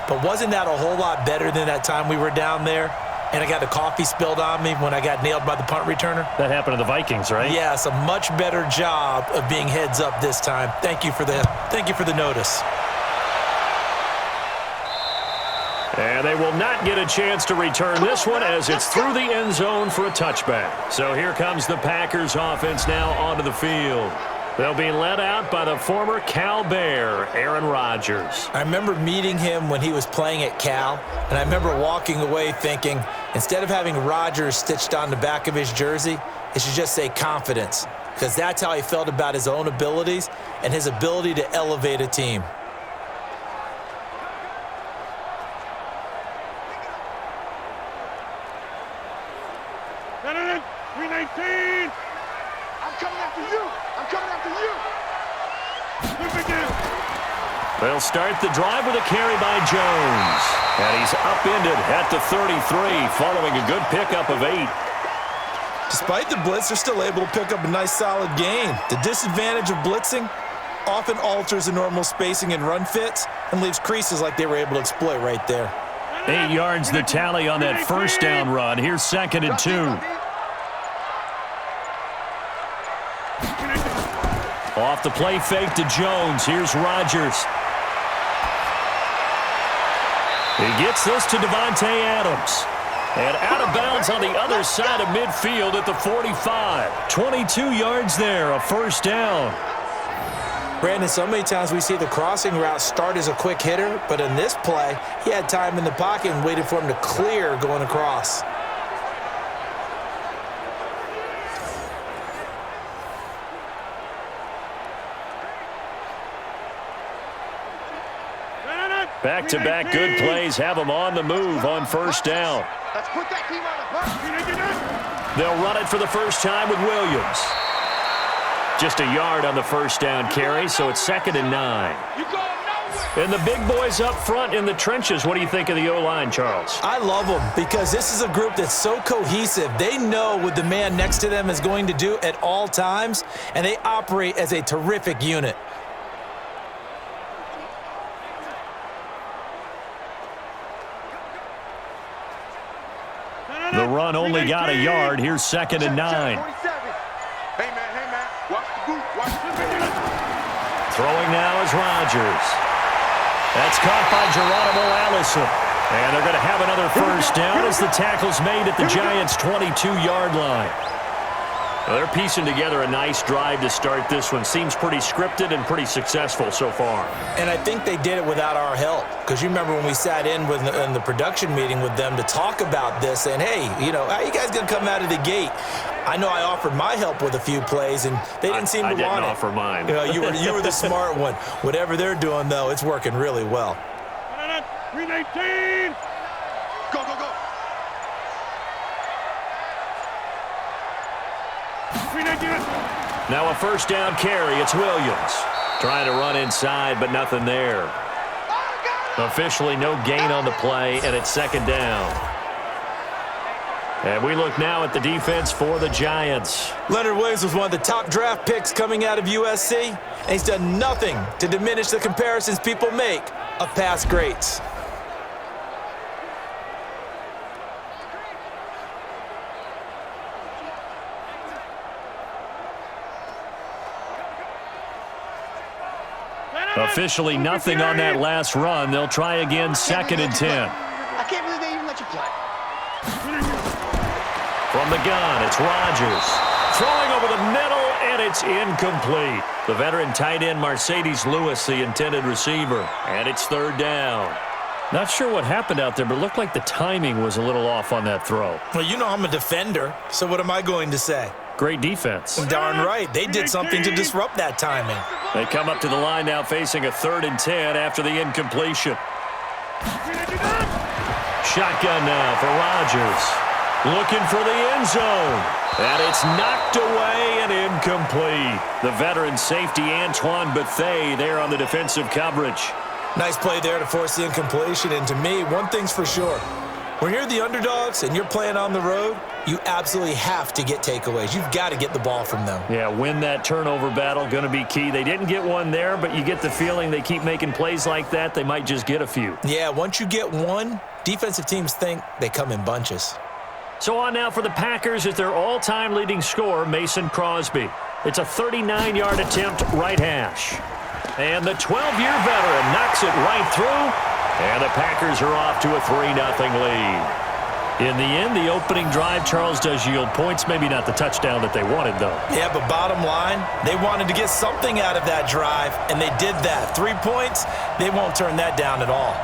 But wasn't that a whole lot better than that time we were down there and I got the coffee spilled on me when I got nailed by the punt returner? That happened to the Vikings, right? Yes, a much better job of being heads up this time. Thank you for the notice. And they will not get a chance to return this one as it's through the end zone for a touchback. So here comes the Packers offense now onto the field. They'll be led out by the former Cal Bear, Aaron Rodgers. I remember meeting him when he was playing at Cal, and I remember walking away thinking, instead of having Rodgers stitched on the back of his jersey, it should just say confidence, because that's how he felt about his own abilities and his ability to elevate a team. They'll start the drive with a carry by Jones. And he's upended at the 33 following a good pickup of 8. Despite the blitz, they're still able to pick up a nice solid gain. The disadvantage of blitzing often alters the normal spacing and run fits and leaves creases like they were able to exploit right there. 8 yards the tally on that first down run. Here's 2nd and 2. Off the play fake to Jones. Here's Rodgers. He gets this to Devontae Adams. And out of bounds on the other side of midfield at the 45. 22 yards there, a first down. Brandon, so many times we see the crossing route start as a quick hitter, but in this play, he had time in the pocket and waited for him to clear going across. Back-to-back good plays have them on the move on first down. They'll run it for the first time with Williams. Just a yard on the first down carry, so it's 2nd and 9. And the big boys up front in the trenches. What do you think of the O-line, Charles? I love them because this is a group that's so cohesive. They know what the man next to them is going to do at all times, and they operate as a terrific unit. The run only got a yard. Here's 2nd and 9. Throwing now is Rodgers. That's caught by Geronimo Allison. And they're going to have another first down as the tackle's made at the Giants' 22-yard line. Well, they're piecing together a nice drive to start this one. Seems pretty scripted and pretty successful so far. And I think they did it without our help. Because you remember when we sat in the production meeting with them to talk about this, saying, hey, you know, how are you guys going to come out of the gate? I know I offered my help with a few plays, and they didn't seem to want it. I didn't offer mine. You know, you were the smart one. Whatever they're doing, though, it's working really well. 319. Go, go, go. 319. Now a first down carry. It's Williams. Trying to run inside, but nothing there. Officially no gain on the play, and it's 2nd down. And we look now at the defense for the Giants. Leonard Williams was one of the top draft picks coming out of USC, and he's done nothing to diminish the comparisons people make of past greats. Officially nothing on that last run. They'll try again, 2nd and 10. I can't believe they even let you play. From the gun, it's Rodgers. Throwing over the middle, and it's incomplete. The veteran tight end, Mercedes Lewis, the intended receiver. And it's 3rd down. Not sure what happened out there, but it looked like the timing was a little off on that throw. Well, you know I'm a defender, so what am I going to say? Great defense. Darn right. They did something to disrupt that timing. They come up to the line now facing a 3rd and 10 after the incompletion. Shotgun now for Rodgers. Looking for the end zone. And it's knocked away and incomplete. The veteran safety Antoine Bethea there on the defensive coverage. Nice play there to force the incompletion. And to me, one thing's for sure. When you're the underdogs and you're playing on the road, You absolutely have to get takeaways. You've got to get the ball from them. Yeah, win that turnover battle, going to be key. They didn't get one there, but you get the feeling they keep making plays like that, they might just get a few. Yeah, once you get one, defensive teams think they come in bunches. So on now for the Packers is their all-time leading scorer, Mason Crosby. It's a 39-yard attempt, right hash. And the 12-year veteran knocks it right through, and the Packers are off to a 3-0 lead. In the end, the opening drive, Charles, does yield points. Maybe not the touchdown that they wanted, though. Yeah, but bottom line, they wanted to get something out of that drive, and they did that. 3 points, they won't turn that down at all.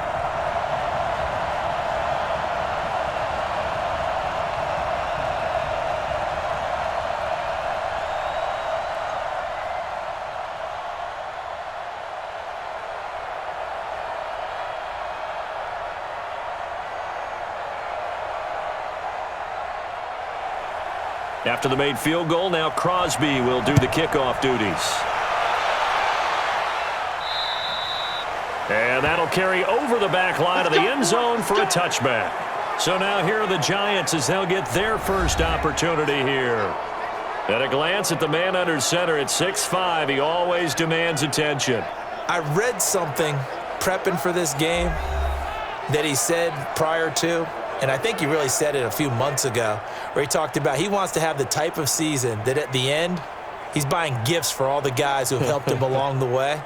After the made field goal, now Crosby will do the kickoff duties. And that'll carry over the back line of the end zone for a touchback. So now here are the Giants as they'll get their first opportunity here. At a glance at the man under center at 6'5", he always demands attention. I read something prepping for this game that he said prior to, and I think he really said it a few months ago, where he talked about he wants to have the type of season that at the end, he's buying gifts for all the guys who have helped him along the way.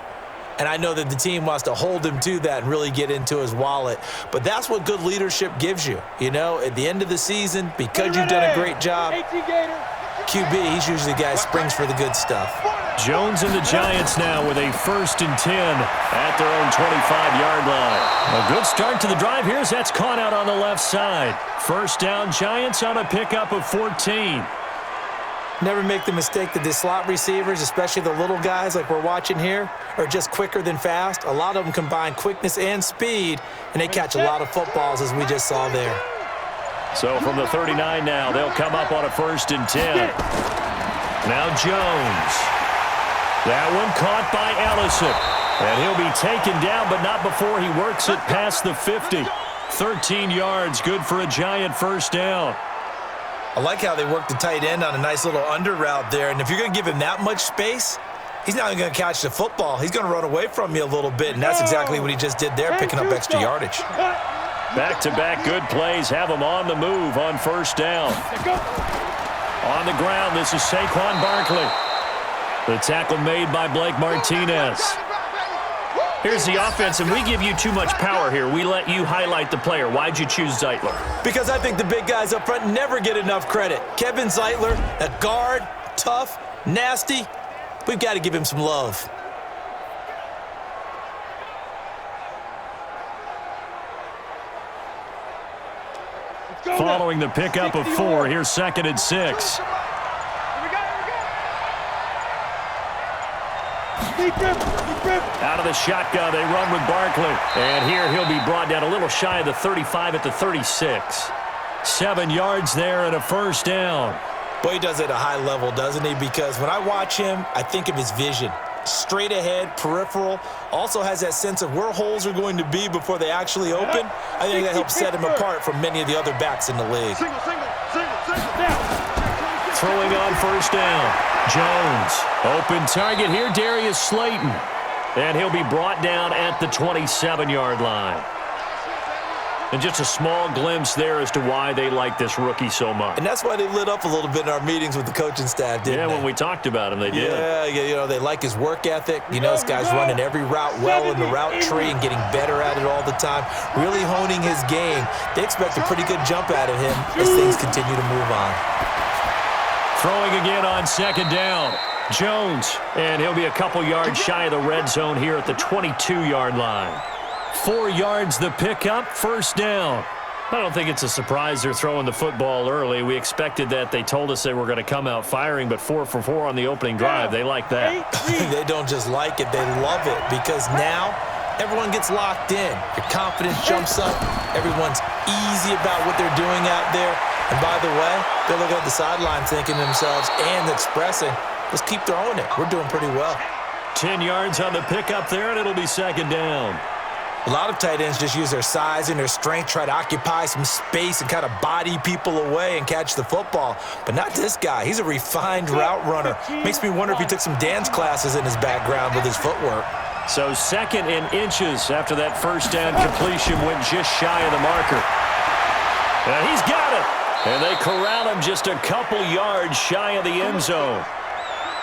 And I know that the team wants to hold him to that and really get into his wallet. But that's what good leadership gives you. You know, at the end of the season, because you've done a great job, QB, he's usually the guy who springs for the good stuff. Jones and the Giants now with a 1st and 10 at their own 25-yard line. A good start to the drive. Here's that's caught out on the left side. First down, Giants on a pickup of 14. Never make the mistake that the slot receivers, especially the little guys like we're watching here, are just quicker than fast. A lot of them combine quickness and speed, and they catch a lot of footballs, as we just saw there. So from the 39 now, they'll come up on a 1st and 10. Now Jones. That one caught by Ellison. And he'll be taken down, but not before he works it past the 50. 13 yards, good for a Giant first down. I like how they work the tight end on a nice little under route there. And if you're going to give him that much space, he's not going to catch the football. He's going to run away from you a little bit, and that's exactly what he just did there, picking up extra yardage. Back-to-back good plays have him on the move on first down. On the ground, this is Saquon Barkley. The tackle made by Blake Martinez. Here's the offense, and we give you too much power here. We let you highlight the player. Why'd you choose Zeitler? Because I think the big guys up front never get enough credit. Kevin Zeitler, a guard, tough, nasty. We've got to give him some love. Following the pickup of 4, here's 2nd and 6. Out of the shotgun, they run with Barkley. And here he'll be brought down a little shy of the 35 at the 36. 7 yards there and a first down. Boy, he does it at a high level, doesn't he? Because when I watch him, I think of his vision. Straight ahead, peripheral, also has that sense of where holes are going to be before they actually open. I think that helps set him apart from many of the other backs in the league. Throwing on first down. Jones, open target here, Darius Slayton. And he'll be brought down at the 27-yard line. And just a small glimpse there as to why they like this rookie so much. And that's why they lit up a little bit in our meetings with the coaching staff, didn't they? Yeah, when we talked about him, they did. Yeah, you know, they like his work ethic. You know, this guy's running every route well in the route tree and getting better at it all the time, really honing his game. They expect a pretty good jump out of him as things continue to move on. Throwing again on 2nd down. Jones, and he'll be a couple yards shy of the red zone here at the 22-yard line. 4 yards the pickup, first down. I don't think it's a surprise they're throwing the football early. We expected that. They told us they were going to come out firing, but 4 for 4 on the opening drive. They like that. They don't just like it, they love it, because now everyone gets locked in. Your confidence jumps up. Everyone's easy about what they're doing out there. And by the way, they're looking at the sideline thinking to themselves and expressing, let's keep throwing it. We're doing pretty well. 10 yards on the pickup there, and it'll be 2nd down. A lot of tight ends just use their size and their strength, try to occupy some space and kind of body people away and catch the football. But not this guy. He's a refined route runner. Makes me wonder if he took some dance classes in his background with his footwork. So 2nd in inches after that first down completion went just shy of the marker. And he's got it. And they corral him just a couple yards shy of the end zone.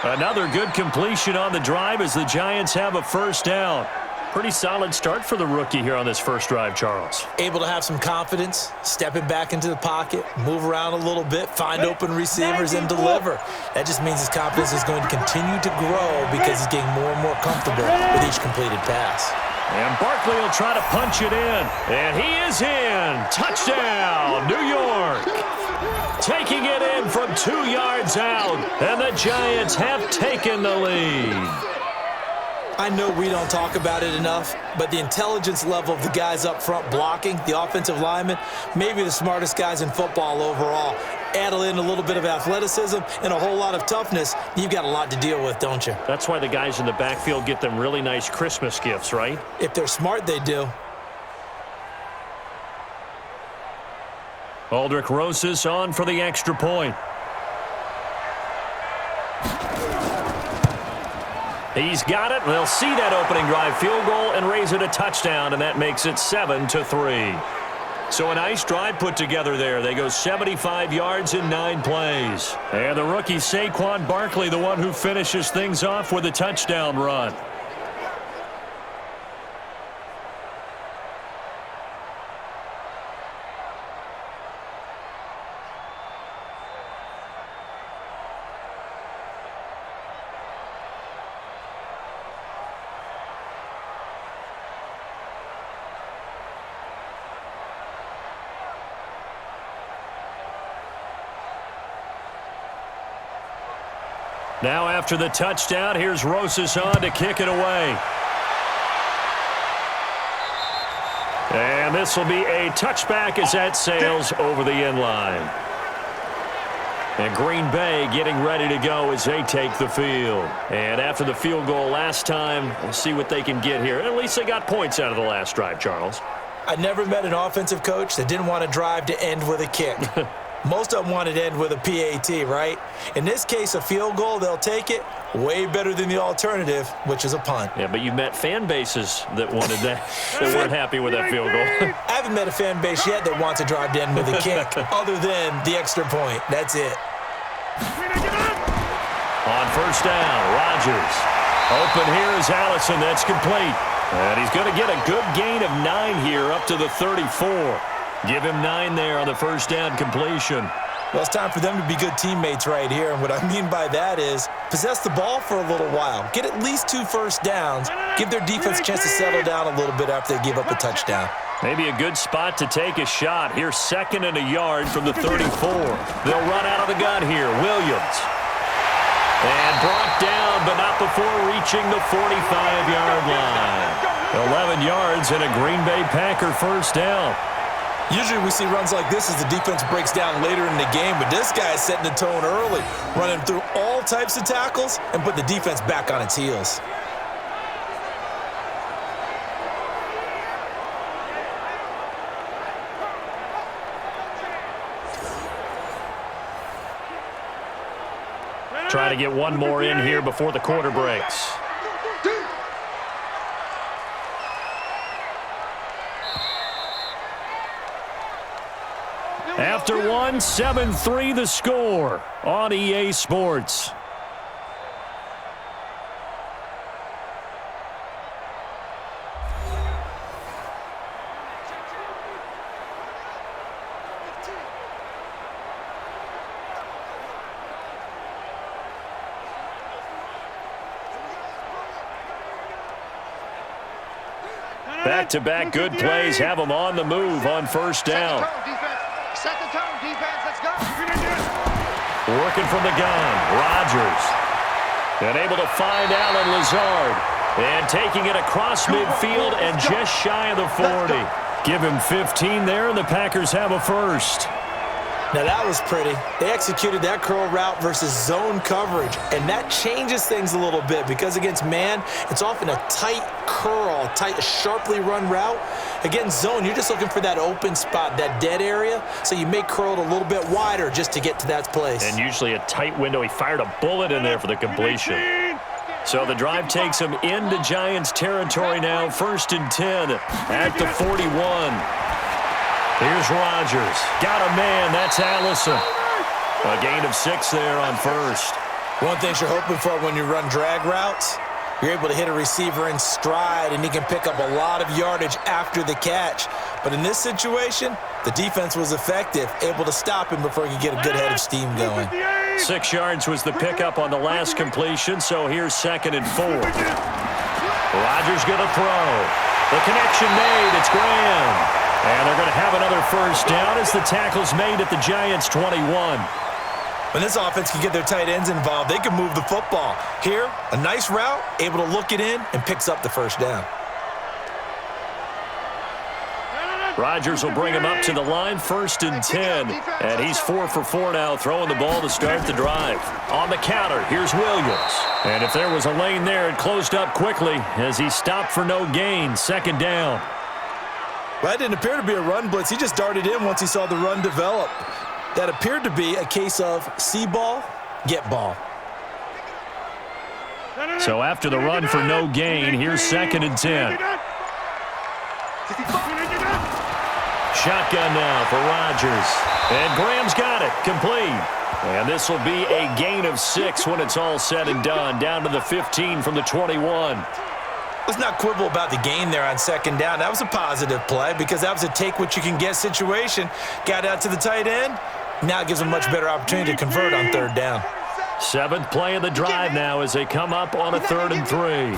Another good completion on the drive as the Giants have a first down. Pretty solid start for the rookie here on this first drive, Charles. Able to have some confidence, stepping back into the pocket, move around a little bit, find open receivers, and deliver. That just means his confidence is going to continue to grow because he's getting more and more comfortable with each completed pass. And Barkley will try to punch it in. And he is in. Touchdown, New York. Taking it in from 2 yards out. And the Giants have taken the lead. I know we don't talk about it enough, but the intelligence level of the guys up front blocking, the offensive linemen, maybe the smartest guys in football overall. Add in a little bit of athleticism and a whole lot of toughness, you've got a lot to deal with, don't you? That's why the guys in the backfield get them really nice Christmas gifts, right? If they're smart, they do. Aldrich Rosas on for the extra point. He's got it, and they'll see that opening drive field goal and raise it a touchdown, and that makes it 7-3. So a nice drive put together there. They go 75 yards in 9 plays. And the rookie Saquon Barkley, the one who finishes things off with a touchdown run. Now after the touchdown, here's Rosas on to kick it away. And this will be a touchback as that sails over the end line. And Green Bay getting ready to go as they take the field. And after the field goal last time, we'll see what they can get here. At least they got points out of the last drive, Charles. I never met an offensive coach that didn't want to drive to end with a kick. Most of them wanted to end with a PAT, right? In this case, a field goal, they'll take it. Way better than the alternative, which is a punt. Yeah, but you met fan bases that wanted that, that weren't happy with that field goal. I haven't met a fan base yet that wants to drive to end with a kick, other than the extra point. That's it. On first down, Rodgers. Open here is Allison. That's complete. And he's going to get a good gain of 9 here up to the 34. Give him 9 there on the first down completion. Well, it's time for them to be good teammates right here. And what I mean by that is possess the ball for a little while. Get at least 2 first downs. Give their defense a chance to settle down a little bit after they give up a touchdown. Maybe a good spot to take a shot. Here's 2nd and a yard from the 34. They'll run out of the gun here. Williams. And brought down, but not before reaching the 45-yard line. 11 yards and a Green Bay Packer first down. Usually we see runs like this as the defense breaks down later in the game, but this guy is setting the tone early, running through all types of tackles and put the defense back on its heels. Try to get one more in here before the quarter breaks. After 1, 7-3 the score on EA Sports. Back-to-back good plays have them on the move on first down. Set the tone, defense. Let's go. Working from the gun, Rodgers. And able to find Allen Lazard. And taking it across midfield and just shy of the 40. Give him 15 there, and the Packers have a first. Now that was pretty. They executed that curl route versus zone coverage, and that changes things a little bit because against man, it's often a tight curl, tight, sharply run route. Against zone, you're just looking for that open spot, that dead area, so you may curl it a little bit wider just to get to that place. And usually a tight window. He fired a bullet in there for the completion. So the drive takes him into Giants territory now, 1st and 10 at the 41. Here's Rodgers. Got a man. That's Allison. A gain of 6 there on first. One thing you're hoping for when you run drag routes, you're able to hit a receiver in stride, and he can pick up a lot of yardage after the catch. But in this situation, the defense was effective, able to stop him before he could get a good head of steam going. 6 yards was the pickup on the last completion, so here's 2nd and 4. Rodgers going to throw. The connection made. It's Graham. And they're going to have another first down as the tackle's made at the Giants' 21. When this offense can get their tight ends involved, they can move the football. Here, a nice route, able to look it in, and picks up the first down. Rodgers will bring him up to the line, 1st and 10. And he's 4 for 4 now, throwing the ball to start the drive. On the counter, here's Williams. And if there was a lane there, it closed up quickly as he stopped for no gain, 2nd down. Well, that didn't appear to be a run blitz. He just darted in once he saw the run develop. That appeared to be a case of see ball, get ball. So after the run for no gain, here's 2nd and 10. Shotgun now for Rodgers. And Graham's got it, complete. And this will be a gain of 6 when it's all said and done, down to the 15 from the 21. Let's not quibble about the gain there on 2nd down. That was a positive play because that was a take-what-you-can-get situation. Got out to the tight end. Now it gives them a much better opportunity to convert on 3rd down. 7th play of the drive now as they come up on a 3rd and 3.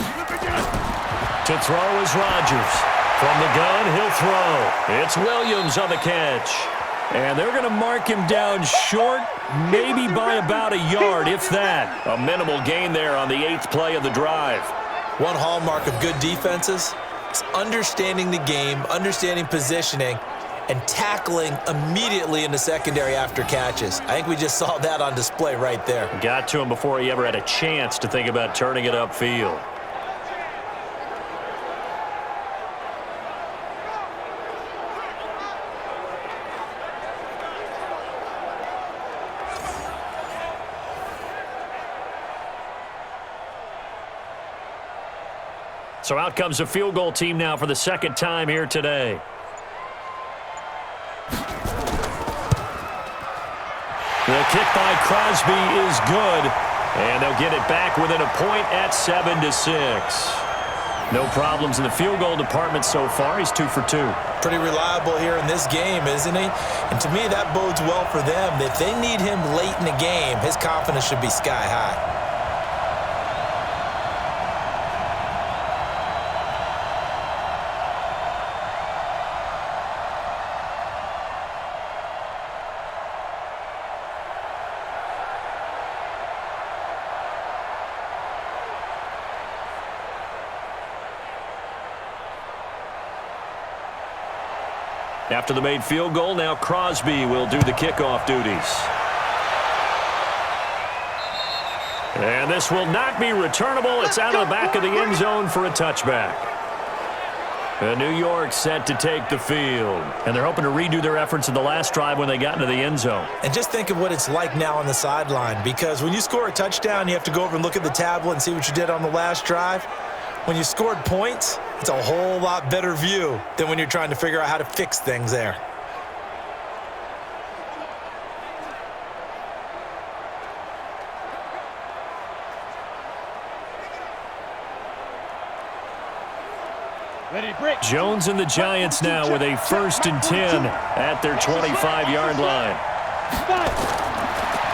To throw is Rodgers. From the gun, he'll throw. It's Williams on the catch. And they're going to mark him down short, maybe by about a yard, if that. A minimal gain there on the 8th play of the drive. One hallmark of good defenses is understanding the game, understanding positioning, and tackling immediately in the secondary after catches. I think we just saw that on display right there. Got to him before he ever had a chance to think about turning it upfield. So out comes a field goal team now for the 2nd time here today. The kick by Crosby is good, and they'll get it back within a point at 7-6. No problems in the field goal department so far. He's 2 for 2. Pretty reliable here in this game, isn't he? And to me, that bodes well for them. If they need him late in the game, his confidence should be sky high. After the made field goal, now Crosby will do the kickoff duties. And this will not be returnable. It's out of the back of the end zone for a touchback. And New York set to take the field. And they're hoping to redo their efforts in the last drive when they got into the end zone. And just think of what it's like now on the sideline, because when you score a touchdown, you have to go over and look at the tablet and see what you did on the last drive. When you scored points, it's a whole lot better view than when you're trying to figure out how to fix things there. Jones and the Giants now with a 1st and 10 at their 25-yard line.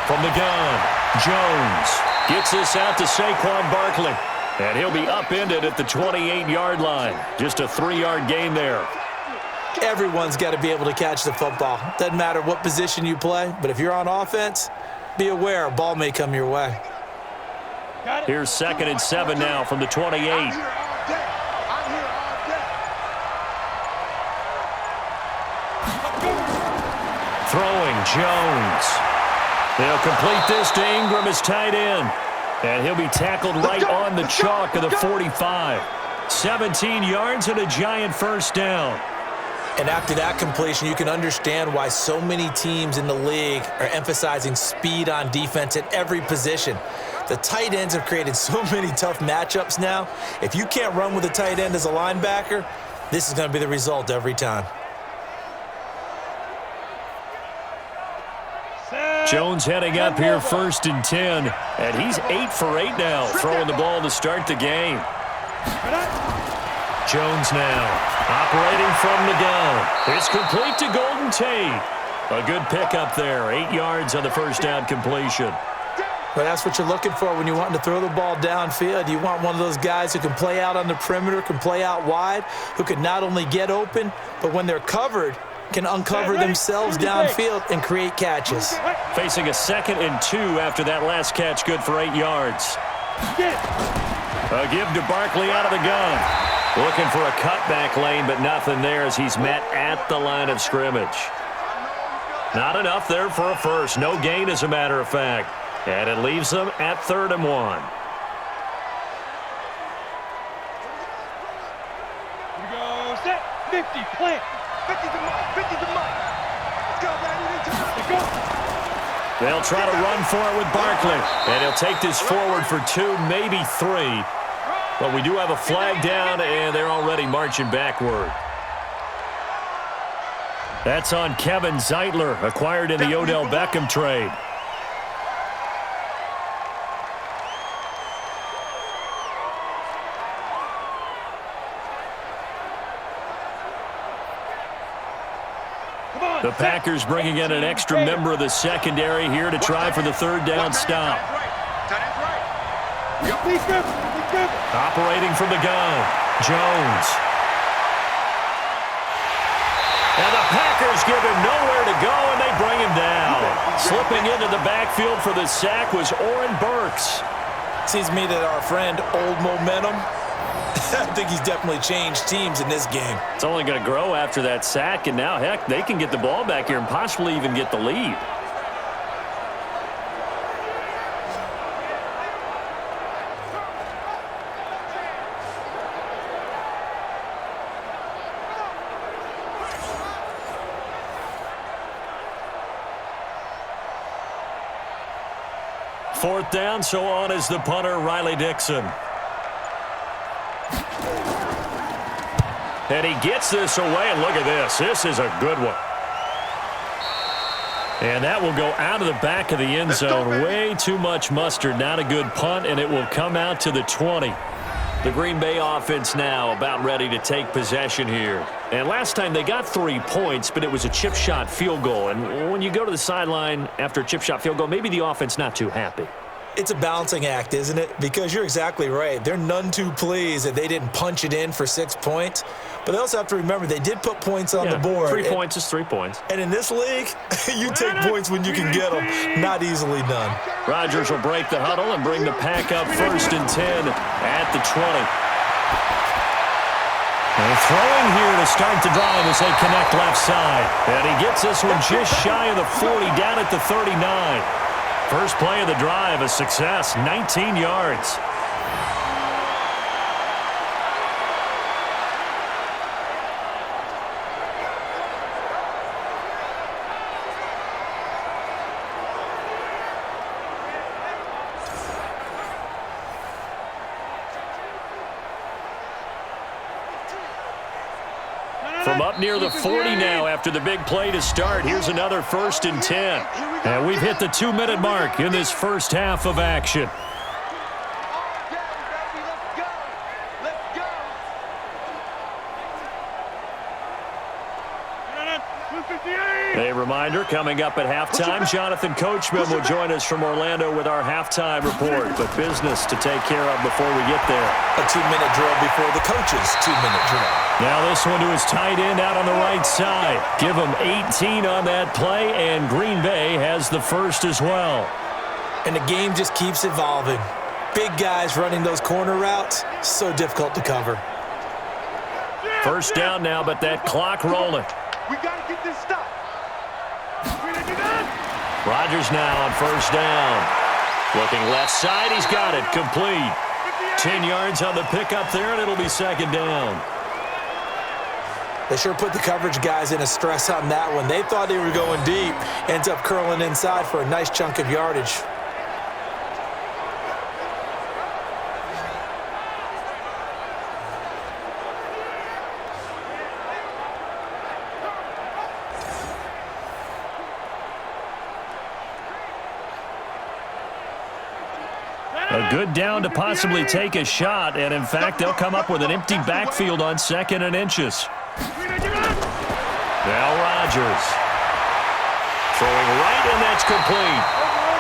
From the gun, Jones gets this out to Saquon Barkley. And he'll be upended at the 28-yard line. Just a 3-yard gain there. Everyone's got to be able to catch the football. Doesn't matter what position you play, but if you're on offense, be aware a ball may come your way. Here's 2nd and 7 now from the 28. Throwing, Jones. They'll complete this to Ingram as tight end. And he'll be tackled right on the chalk of the 45. 17 yards and a giant first down. And after that completion, you can understand why so many teams in the league are emphasizing speed on defense at every position. The tight ends have created so many tough matchups now. If you can't run with a tight end as a linebacker, this is going to be the result every time. Jones heading up here 1st and 10. And he's 8 for 8 now, throwing the ball to start the game. Jones now operating from the gun. It's complete to Golden Tate. A good pickup there. 8 yards on the first down completion. But that's what you're looking for when you want to throw the ball downfield. You want one of those guys who can play out on the perimeter, can play out wide, who can not only get open, but when they're covered, can uncover themselves downfield and create catches. Facing a 2nd and 2 after that last catch, good for 8 yards. A give to Barkley out of the gun. Looking for a cutback lane, but nothing there as he's met at the line of scrimmage. Not enough there for a first. No gain, as a matter of fact. And it leaves them at 3rd and 1. Here we go. Set. 50. Plant. 50 to mark. 50 to mark. Let's go, baby. Let's go. They'll try to run for it with Barkley. And he'll take this forward for 2, maybe 3. But we do have a flag down, and they're already marching backward. That's on Kevin Zeitler, acquired in the Odell Beckham trade. The Packers bringing in an extra member of the secondary here to try for the 3rd down stop. Operating from the gun, Jones. And the Packers give him nowhere to go, and they bring him down. Slipping into the backfield for the sack was Oren Burks. Seems to me that our friend, Old Momentum, I think he's definitely changed teams in this game. It's only going to grow after that sack, and now, heck, they can get the ball back here and possibly even get the lead. Fourth down, so on is the punter, Riley Dixon. And he gets this away, and look at this. This is a good one. And that will go out of the back of the end zone. Way too much mustard. Not a good punt, and it will come out to the 20. The Green Bay offense now about ready to take possession here. And last time they got 3 points, but it was a chip shot field goal. And when you go to the sideline after a chip shot field goal, maybe the offense not too happy. It's a balancing act, isn't it? Because you're exactly right. They're none too pleased that they didn't punch it in for 6 points. But they also have to remember they did put points on the board. 3 points is 3 points. And in this league, you take points when you can get them. Not easily done. Rodgers will break the huddle and bring the pack up 1st and 10 at the 20. And throwing here to start the drive as they connect left side. And he gets this one just shy of the 40, down at the 39. First play of the drive, a success, 19 yards. From up near the 40 now after the big play to start. Here's another 1st and 10. And we've hit the 2-minute mark in this first half of action. A reminder, coming up at halftime, Jonathan Coachman will join us from Orlando with our halftime report. But business to take care of before we get there. A 2-minute drill before the coach's 2-minute drill. Now this one to his tight end out on the right side. Give him 18 on that play, and Green Bay has the first as well. And the game just keeps evolving. Big guys running those corner routes, so difficult to cover. First down now, but that clock rolling. We got to get this stop. Rodgers now on first down. Looking left side, he's got it. Complete. 10 yards on the pickup there, and it'll be second down. They sure put the coverage guys in a stress on that one. They thought they were going deep. Ends up curling inside for a nice chunk of yardage. A good down to possibly take a shot, and in fact, they'll come up with an empty backfield on 2nd and inches. Now Rodgers. Throwing right, and that's complete.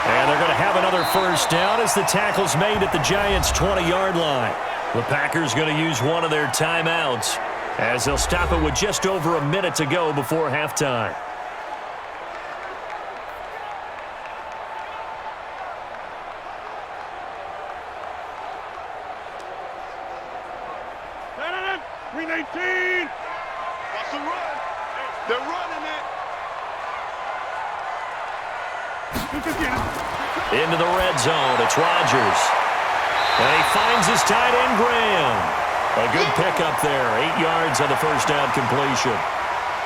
And they're going to have another first down as the tackle's made at the Giants' 20-yard line. The Packers going to use one of their timeouts as they'll stop it with just over a minute to go before halftime. Into the red zone, it's Rodgers. And he finds his tight end, Graham. A good pickup there, 8 yards on the first down completion.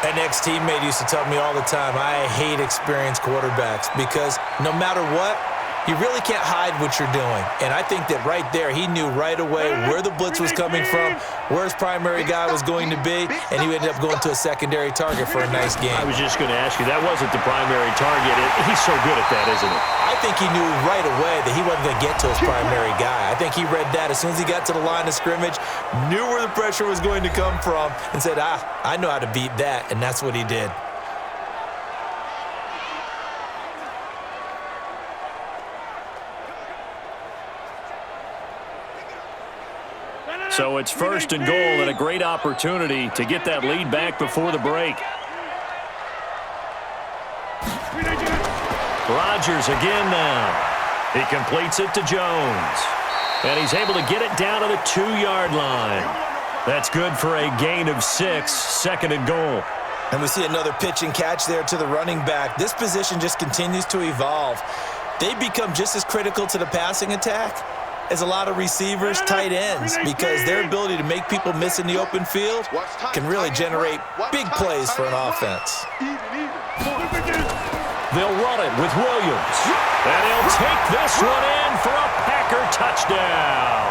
An ex-teammate used to tell me all the time, I hate experienced quarterbacks because no matter what, you really can't hide what you're doing. And I think that right there, he knew right away where the blitz was coming from, where his primary guy was going to be, and he ended up going to a secondary target for a nice game. I was just going to ask you, that wasn't the primary target. He's so good at that, isn't he? I think he knew right away that he wasn't going to get to his primary guy. I think he read that as soon as he got to the line of scrimmage, knew where the pressure was going to come from, and said, I know how to beat that, and that's what he did. So it's first and goal and a great opportunity to get that lead back before the break. Rodgers again now. He completes it to Jones. And he's able to get it down to the 2-yard line. That's good for a gain of 6, 2nd and goal. And we see another pitch and catch there to the running back. This position just continues to evolve. They become just as critical to the passing attack as a lot of receivers, tight ends, because their ability to make people miss in the open field can really generate big plays for an offense. They'll run it with Williams. And he'll take this one in for a Packer touchdown.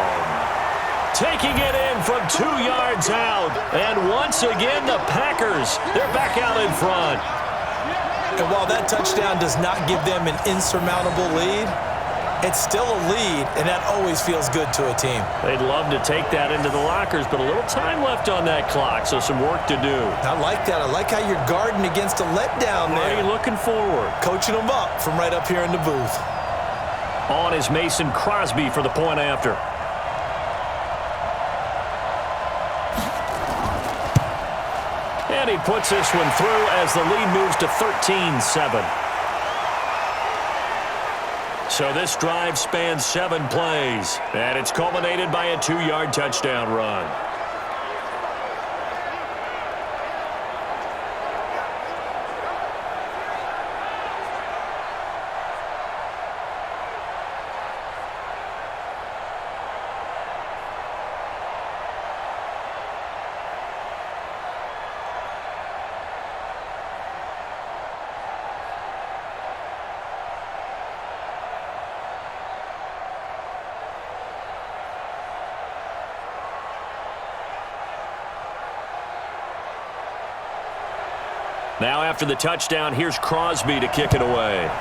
Taking it in from 2 yards out. And once again, the Packers, they're back out in front. And while that touchdown does not give them an insurmountable lead, it's still a lead, and that always feels good to a team. They'd love to take that into the lockers, but a little time left on that clock, so some work to do. I like that. I like how you're guarding against a letdown there. Are you looking forward? Coaching them up from right up here in the booth. On is Mason Crosby for the point after. And he puts this one through as the lead moves to 13-7. So this drive spans 7 plays, and it's culminated by a 2-yard touchdown run. Now after the touchdown, here's Crosby to kick it away.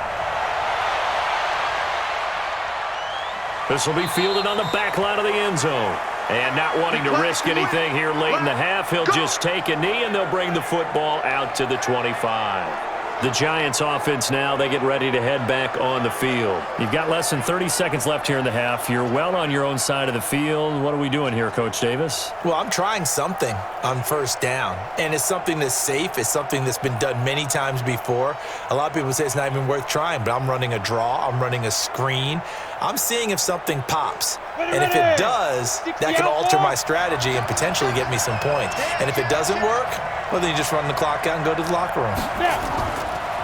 This will be fielded on the back line of the end zone. And not wanting to risk anything here late in the half, he'll just take a knee and they'll bring the football out to the 25. The Giants offense now, they get ready to head back on the field. You've got less than 30 seconds left here in the half. You're well on your own side of the field. What are we doing here, Coach Davis? Well, I'm trying something on first down, and it's something that's safe. It's something that's been done many times before. A lot of people say it's not even worth trying, but I'm running a draw. I'm running a screen. I'm seeing if something pops. And if it does, that can alter my strategy and potentially get me some points. And if it doesn't work, well, then you just run the clock out and go to the locker room.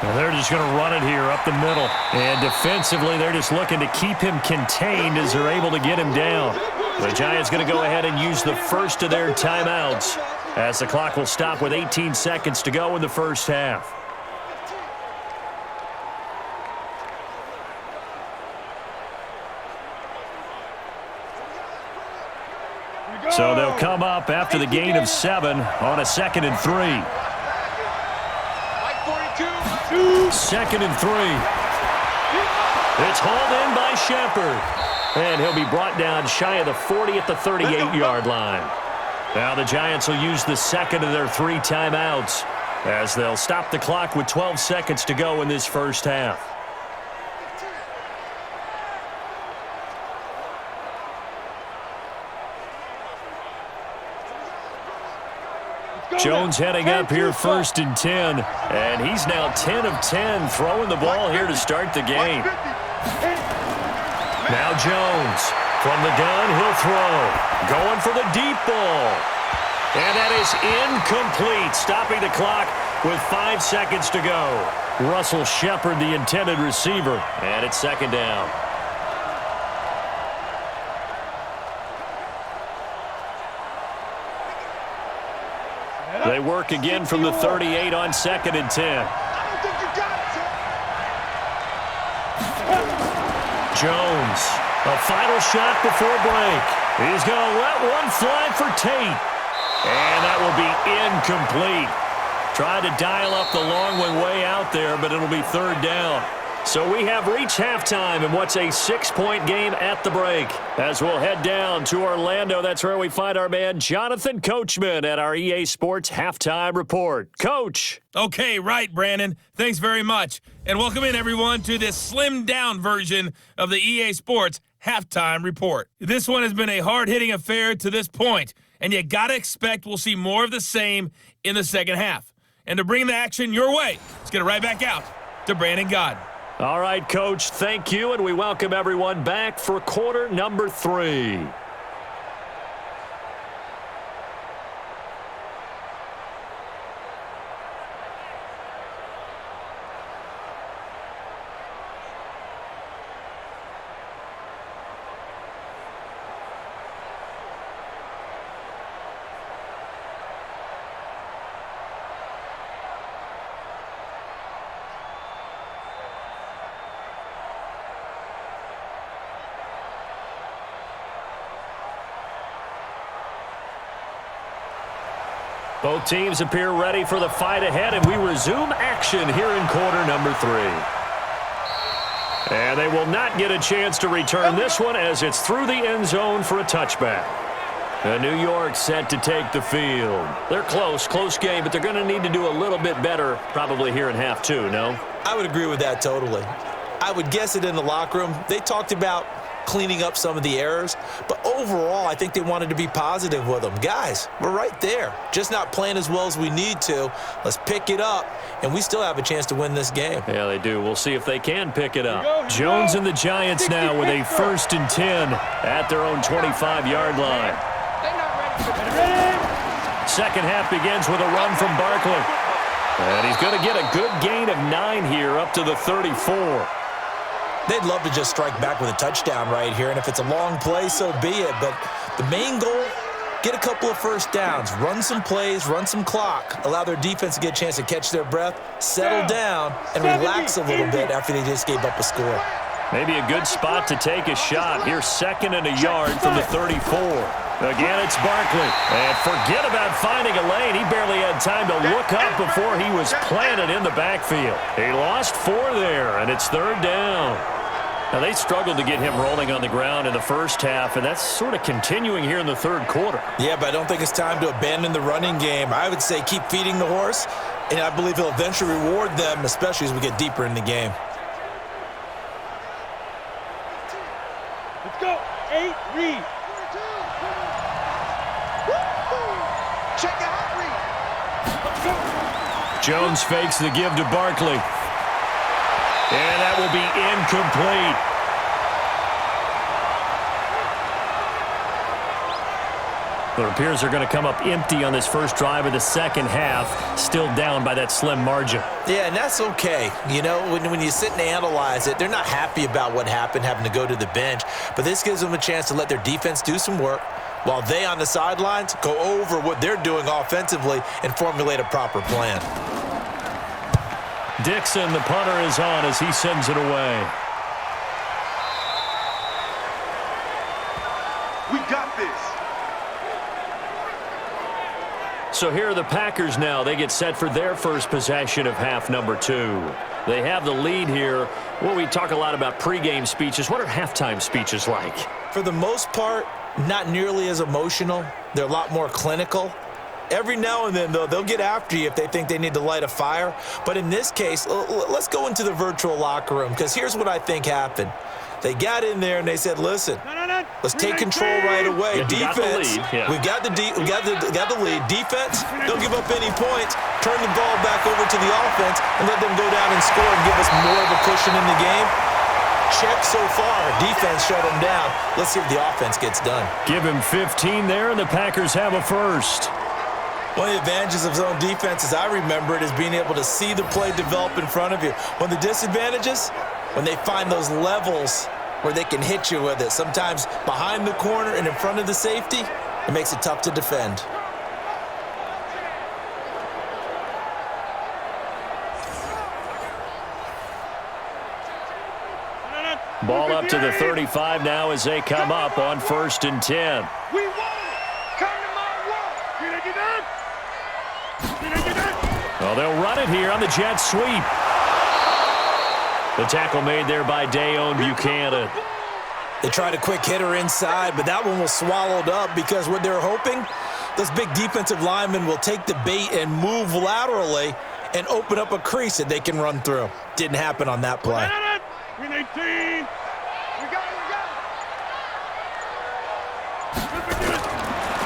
And they're just going to run it here up the middle. And defensively, they're just looking to keep him contained as they're able to get him down. The Giants going to go ahead and use the first of their timeouts as the clock will stop with 18 seconds to go in the first half. So they'll come up after the gain of 7 on a 2nd and 3. 2nd and 3. It's hauled in by Shepard. And he'll be brought down shy of the 40 at the 38-yard line. Now the Giants will use the second of their 3 timeouts as they'll stop the clock with 12 seconds to go in this first half. Jones heading up here 1st and 10. And he's now 10 of 10 throwing the ball here to start the game. Now Jones from the gun, he'll throw. Going for the deep ball. And that is incomplete, stopping the clock with 5 seconds to go. Russell Shepard, the intended receiver, and it's 2nd down. They work again from the 38 on 2nd and 10. Jones, a final shot before break. He's going to let one fly for Tate. And that will be incomplete. Tried to dial up the long one way out there, but it'll be 3rd down. So we have reached halftime in what's a 6-point game at the break. As we'll head down to Orlando, that's where we find our man Jonathan Coachman at our EA Sports Halftime Report. Coach. Okay, right, Brandon. Thanks very much. And welcome in, everyone, to this slimmed-down version of the EA Sports Halftime Report. This one has been a hard-hitting affair to this point, and you got to expect we'll see more of the same in the second half. And to bring the action your way, let's get it right back out to Brandon Gaudin. All right, Coach, thank you, and we welcome everyone back for quarter number 3. Both teams appear ready for the fight ahead, and we resume action here in quarter number 3. And they will not get a chance to return this one as it's through the end zone for a touchback. New York set to take the field. They're close game, but they're going to need to do a little bit better probably here in half 2, no? I would agree with that totally. I would guess it in the locker room. They talked about cleaning up some of the errors, but overall, I think they wanted to be positive with them. Guys, we're right there. Just not playing as well as we need to. Let's pick it up, and we still have a chance to win this game. Yeah, they do. We'll see if they can pick it up. Jones and the Giants now with a 1st and 10 at their own 25-yard line. Second half begins with a run from Barkley. And he's going to get a good gain of 9 here up to the 34. They'd love to just strike back with a touchdown right here, and if it's a long play, so be it. But the main goal, get a couple of first downs, run some plays, run some clock, allow their defense to get a chance to catch their breath, settle down, and relax a little bit after they just gave up a score. Maybe a good spot to take a shot. Here's 2nd and a yard from the 34. Again, it's Barkley. And forget about finding a lane. He barely had time to look up before he was planted in the backfield. He lost 4 there, and it's 3rd down. Now, they struggled to get him rolling on the ground in the first half, and that's sort of continuing here in the 3rd quarter. Yeah, but I don't think it's time to abandon the running game. I would say keep feeding the horse, and I believe he'll eventually reward them, especially as we get deeper in the game. Let's go. 8, read. Check out, read. Let's go. Jones fakes the give to Barkley. And that will be incomplete. It appears they're going to come up empty on this first drive of the second half, still down by that slim margin. Yeah, and that's okay. You know, when you sit and analyze it, they're not happy about what happened, having to go to the bench. But this gives them a chance to let their defense do some work while they on the sidelines go over what they're doing offensively and formulate a proper plan. Dixon, the punter, is on as he sends it away. We got this. So here are the Packers now. They get set for their first possession of half number 2. They have the lead here. Well, we talk a lot about pregame speeches. What are halftime speeches like? For the most part, not nearly as emotional. They're a lot more clinical. Every now and then, though, they'll get after you if they think they need to light a fire. But in this case, let's go into the virtual locker room, because here's what I think happened. They got in there and they said, listen, let's take control right away. Yeah, defense, we got the lead. Defense, don't give up any points. Turn the ball back over to the offense and let them go down and score and give us more of a cushion in the game. Check so far. Defense shut them down. Let's see if the offense gets done. Give him 15 there, and the Packers have a first. One of the advantages of zone defense, as I remember it, is being able to see the play develop in front of you. One of the disadvantages, when they find those levels where they can hit you with it, sometimes behind the corner and in front of the safety, it makes it tough to defend. Ball up to the 35 now as they come up on 1st and 10. We won. Come to my world. Did I get that? Well, they'll run it here on the jet sweep. The tackle made there by Dayon Buchanan. They tried a quick hitter inside, but that one was swallowed up because what they're hoping, those big defensive linemen will take the bait and move laterally and open up a crease that they can run through. Didn't happen on that play. Win 18. We got it.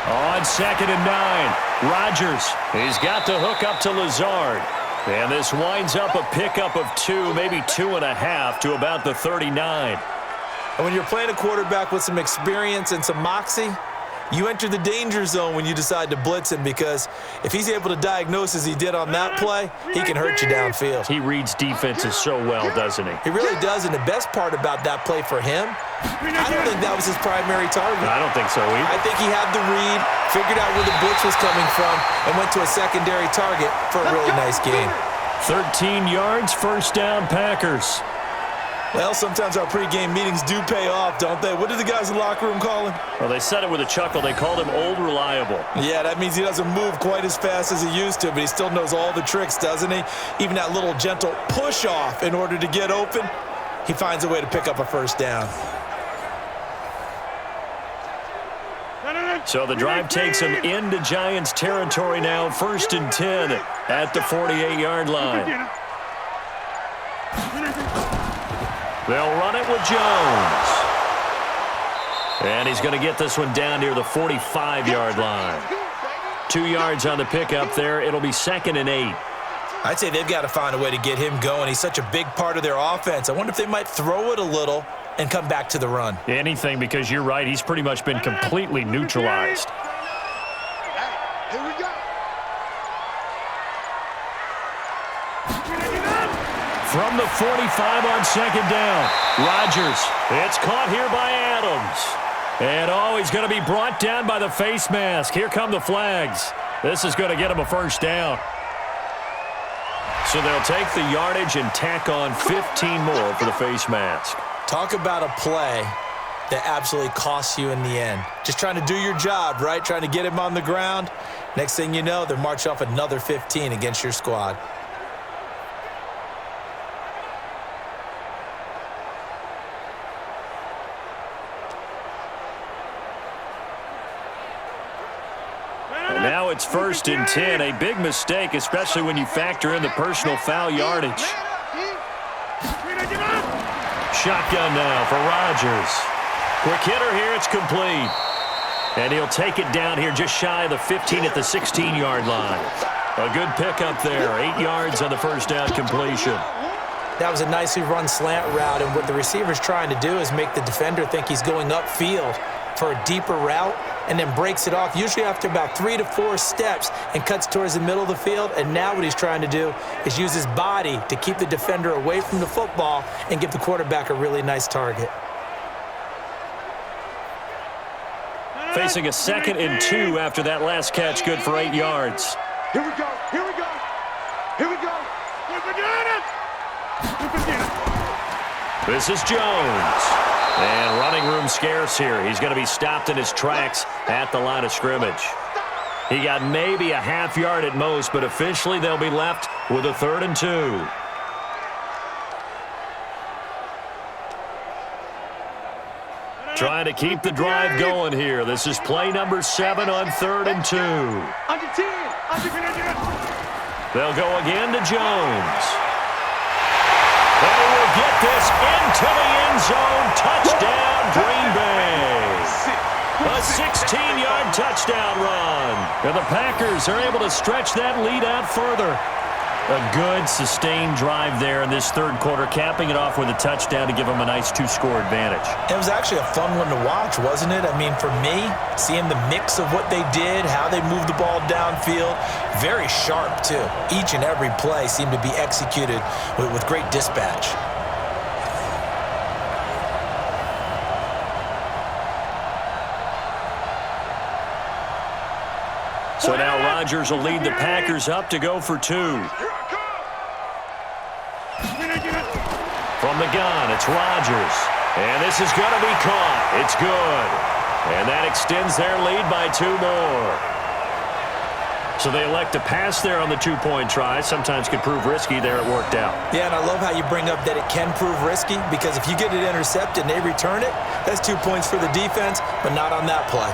On 2nd and 9, Rodgers. He's got the hook up to Lazard. And this winds up a pickup of 2, maybe 2.5 to about the 39. And when you're playing a quarterback with some experience and some moxie, you enter the danger zone when you decide to blitz him, because if he's able to diagnose as he did on that play, he can hurt you downfield. He reads defenses so well, doesn't he? He really does, and the best part about that play for him, I don't think that was his primary target. I don't think so either. I think he had the read, figured out where the blitz was coming from, and went to a secondary target for a really nice gain. 13 yards, 1st down, Packers. Well, sometimes our pregame meetings do pay off, don't they? What did the guys in the locker room call him? Well, they said it with a chuckle. They called him Old Reliable. Yeah, that means he doesn't move quite as fast as he used to, but he still knows all the tricks, doesn't he? Even that little gentle push-off in order to get open, he finds a way to pick up a 1st down. So the drive takes him into Giants territory now, 1st and 10 at the 48-yard line. They'll run it with Jones. And he's going to get this one down near the 45-yard line. 2 yards on the pickup there. It'll be 2nd and 8. I'd say they've got to find a way to get him going. He's such a big part of their offense. I wonder if they might throw it a little and come back to the run. Anything, because you're right. He's pretty much been completely neutralized. Here we go. From the 45 on 2nd down, Rodgers. It's caught here by Adams. And he's going to be brought down by the face mask. Here come the flags. This is going to get him a 1st down. So they'll take the yardage and tack on 15 more for the face mask. Talk about a play that absolutely costs you in the end. Just trying to do your job, right? Trying to get him on the ground. Next thing you know, they're marching off another 15 against your squad. Now it's 1st and 10. A big mistake, especially when you factor in the personal foul yardage. Shotgun now for Rodgers. Quick hitter here. It's complete. And he'll take it down here just shy of the 15 at the 16-yard line. A good pickup there. 8 yards on the 1st down completion. That was a nicely run slant route, and what the receiver's trying to do is make the defender think he's going upfield for a deeper route. and then breaks it off, usually after about 3 to 4 steps, and cuts towards the middle of the field. And now what he's trying to do is use his body to keep the defender away from the football and give the quarterback a really nice target. Facing a 2nd and 2 after that last catch, good for 8 yards. Here we go. Here we go. Here we go. This is Jones. And running room scarce here. He's going to be stopped in his tracks at the line of scrimmage. He got maybe a half yard at most, but officially they'll be left with a 3rd and 2. Trying to keep the drive going here. This is play number 7 on 3rd and 2. Under 10. They'll go again to Jones. They will get this into the end zone. Touchdown, Green Bay. A 16-yard touchdown run. And the Packers are able to stretch that lead out further. A good, sustained drive there in this 3rd quarter, capping it off with a touchdown to give them a nice 2-score advantage. It was actually a fun one to watch, wasn't it? I mean, for me, seeing the mix of what they did, how they moved the ball downfield, very sharp, too. Each and every play seemed to be executed with great dispatch. So now Rodgers will lead the Packers up to go for 2. From the gun, it's Rodgers. And this is going to be caught. It's good. And that extends their lead by 2 more. So they elect to pass there on the 2-point try. Sometimes could prove risky. There it worked out. Yeah, and I love how you bring up that it can prove risky, because if you get it intercepted and they return it, that's 2 points for the defense, but not on that play.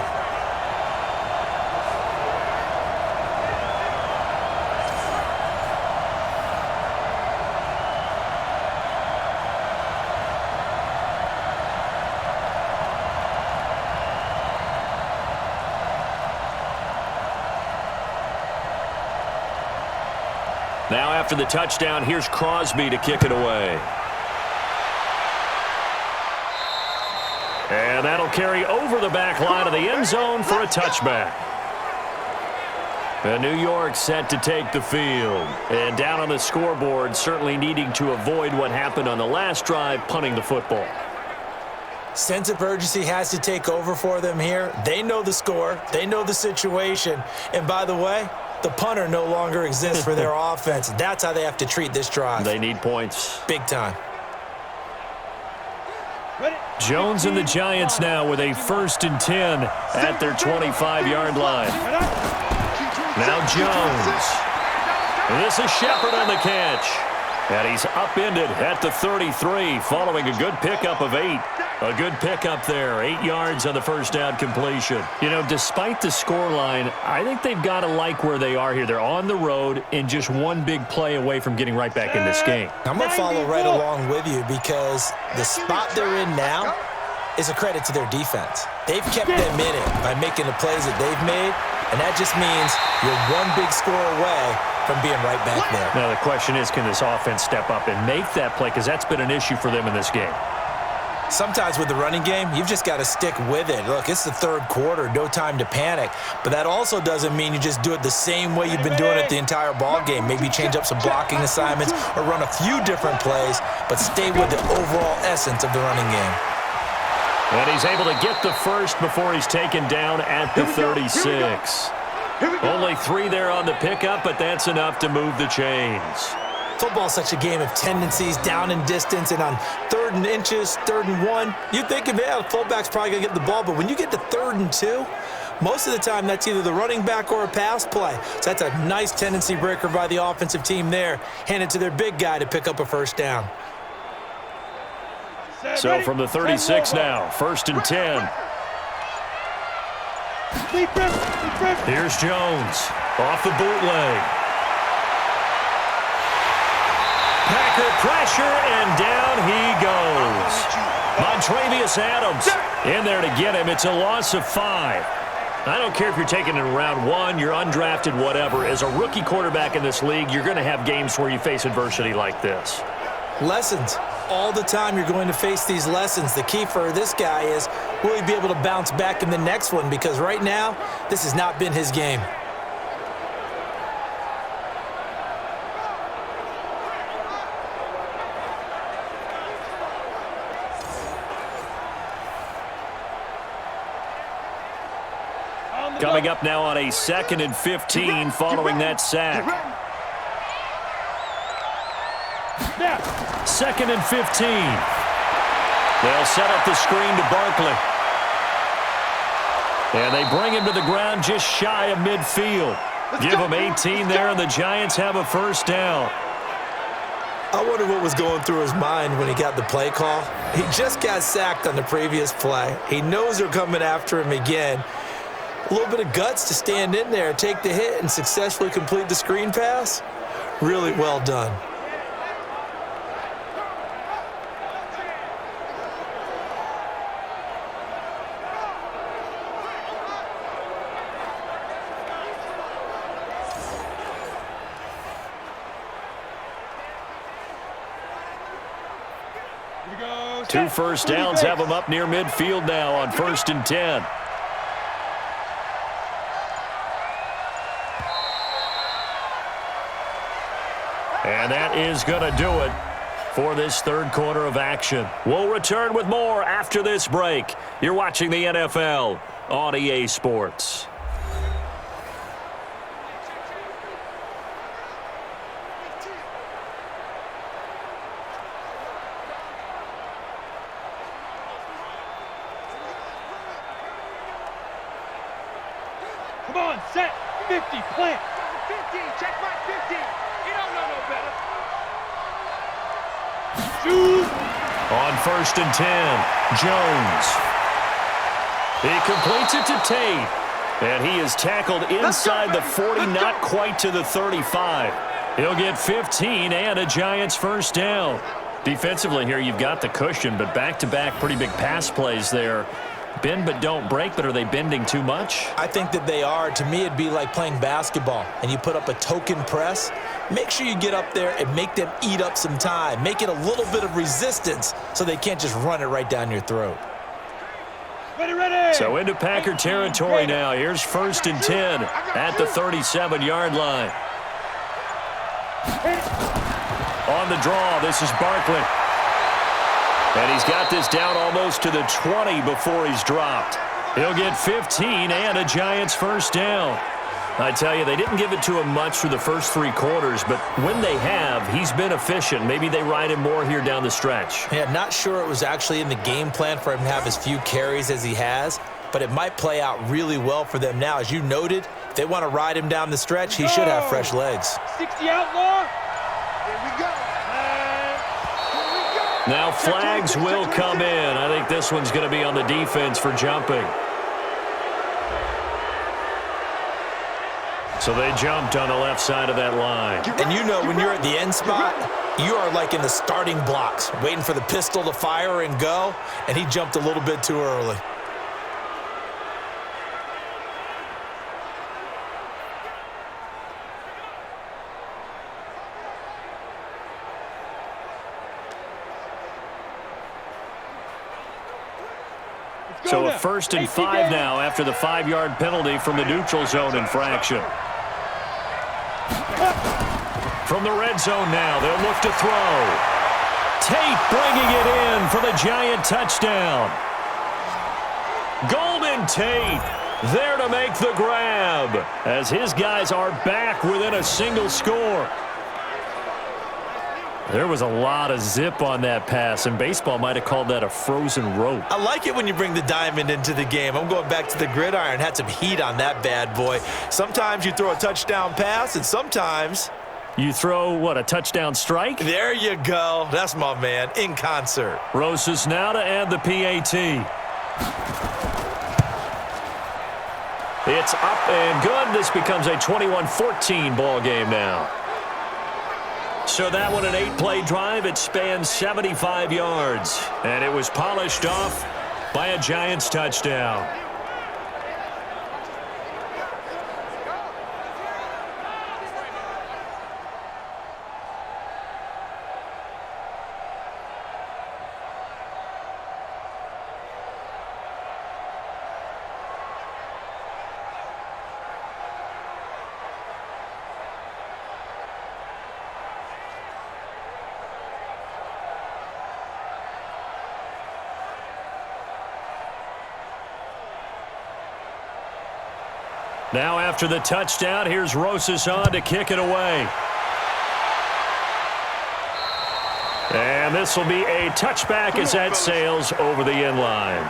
Now after the touchdown, here's Crosby to kick it away. And that'll carry over the back line of the end zone for a touchback. And New York set to take the field. And down on the scoreboard, certainly needing to avoid what happened on the last drive, punting the football. Sense of urgency has to take over for them here. They know the score. They know the situation. And by the way, the punter no longer exists for their offense. That's how they have to treat this drive. They need points. Big time. Jones and the Giants now with a 1st and 10 at their 25-yard line. Now Jones. And this is Shepard on the catch. And he's upended at the 33 following a good pickup of 8. A good pickup there, 8 yards on the first down completion. You know, despite the scoreline, I think they've got to like where they are here. They're on the road and just one big play away from getting right back in this game. I'm going to follow right along with you, because the spot they're in now is a credit to their defense. They've kept them in it by making the plays that they've made, and that just means you're one big score away from being right back there. Now the question is, can this offense step up and make that play? Because that's been an issue for them in this game. Sometimes with the running game, you've just got to stick with it. Look, it's the 3rd quarter, no time to panic. But that also doesn't mean you just do it the same way you've been doing it the entire ball game. Maybe change up some blocking assignments or run a few different plays, but stay with the overall essence of the running game. And he's able to get the first before he's taken down at the 36. Only 3 there on the pickup, but that's enough to move the chains. Football's such a game of tendencies, down and distance, and on 3rd and inches, 3rd and 1, you're thinking, yeah, the fullback's probably going to get the ball. But when you get to 3rd and 2, most of the time that's either the running back or a pass play. So that's a nice tendency breaker by the offensive team there. Hand it to their big guy to pick up a first down. So from the 36 now, 1st and 10. Here's Jones off the bootleg. Packer pressure, and down he goes. Montravius Adams in there to get him. It's a loss of 5. I don't care if you're taking it in round 1, you're undrafted, whatever. As a rookie quarterback in this league, you're going to have games where you face adversity like this. Lessons. All the time you're going to face these lessons. The key for this guy is Will he be able to bounce back in the next one? Because right now, this has not been his game. Coming up now on a 2nd and 15 following that sack. 2nd and 15. They'll set up the screen to Barkley. And they bring him to the ground just shy of midfield. Give him 18 there, and the Giants have a first down. I wonder what was going through his mind when he got the play call. He just got sacked on the previous play. He knows they're coming after him again. A little bit of guts to stand in there, take the hit, and successfully complete the screen pass. Really well done. Two first downs have them up near midfield now on 1st and 10. And that is going to do it for this third quarter of action. We'll return with more after this break. You're watching the NFL on EA Sports. Come on, set, 50, plant. 50, check my 50. You don't know no better. Shoot. On 1st and 10, Jones. He completes it to Tate. And he is tackled inside the 40, not quite to the 35. He'll get 15 and a Giants first down. Defensively here, you've got the cushion, but back-to-back pretty big pass plays there. Bend but don't break, but are they bending too much? I think that they are. To me, it'd be like playing basketball, and you put up a token press. Make sure you get up there and make them eat up some time. Make it a little bit of resistance so they can't just run it right down your throat. Ready. So into Packer territory now. Here's 1st and 10 at the 37-yard line. On the draw, this is Barkley. And he's got this down almost to the 20 before he's dropped. He'll get 15 and a Giants first down. I tell you, they didn't give it to him much through the first 3 quarters, but when they have, he's been efficient. Maybe they ride him more here down the stretch. Yeah, not sure it was actually in the game plan for him to have as few carries as he has, but it might play out really well for them now. As you noted, if they want to ride him down the stretch, he should have fresh legs. 60 outlaw. Here we go. Now flags will come in. I think this one's going to be on the defense for jumping. So they jumped on the left side of that line. And you know when you're at the end spot, you are like in the starting blocks, waiting for the pistol to fire and go, and he jumped a little bit too early. So a 1st and 5 now after the 5-yard penalty from the neutral zone infraction. From the red zone now, they'll look to throw. Tate bringing it in for the Giant touchdown. Golden Tate there to make the grab as his guys are back within a single score. There was a lot of zip on that pass, and baseball might have called that a frozen rope. I like it when you bring the diamond into the game. I'm going back to the gridiron. Had some heat on that bad boy. Sometimes you throw a touchdown pass, and sometimes you throw, what, a touchdown strike? There you go. That's my man, in concert. Rosas now to add the PAT. It's up and good. This becomes a 21-14 ball game now. So that one, an 8-play drive. It spans 75 yards. And it was polished off by a Giants touchdown. Now after the touchdown, here's Rosas on to kick it away. And this will be a touchback as that sails over the end line.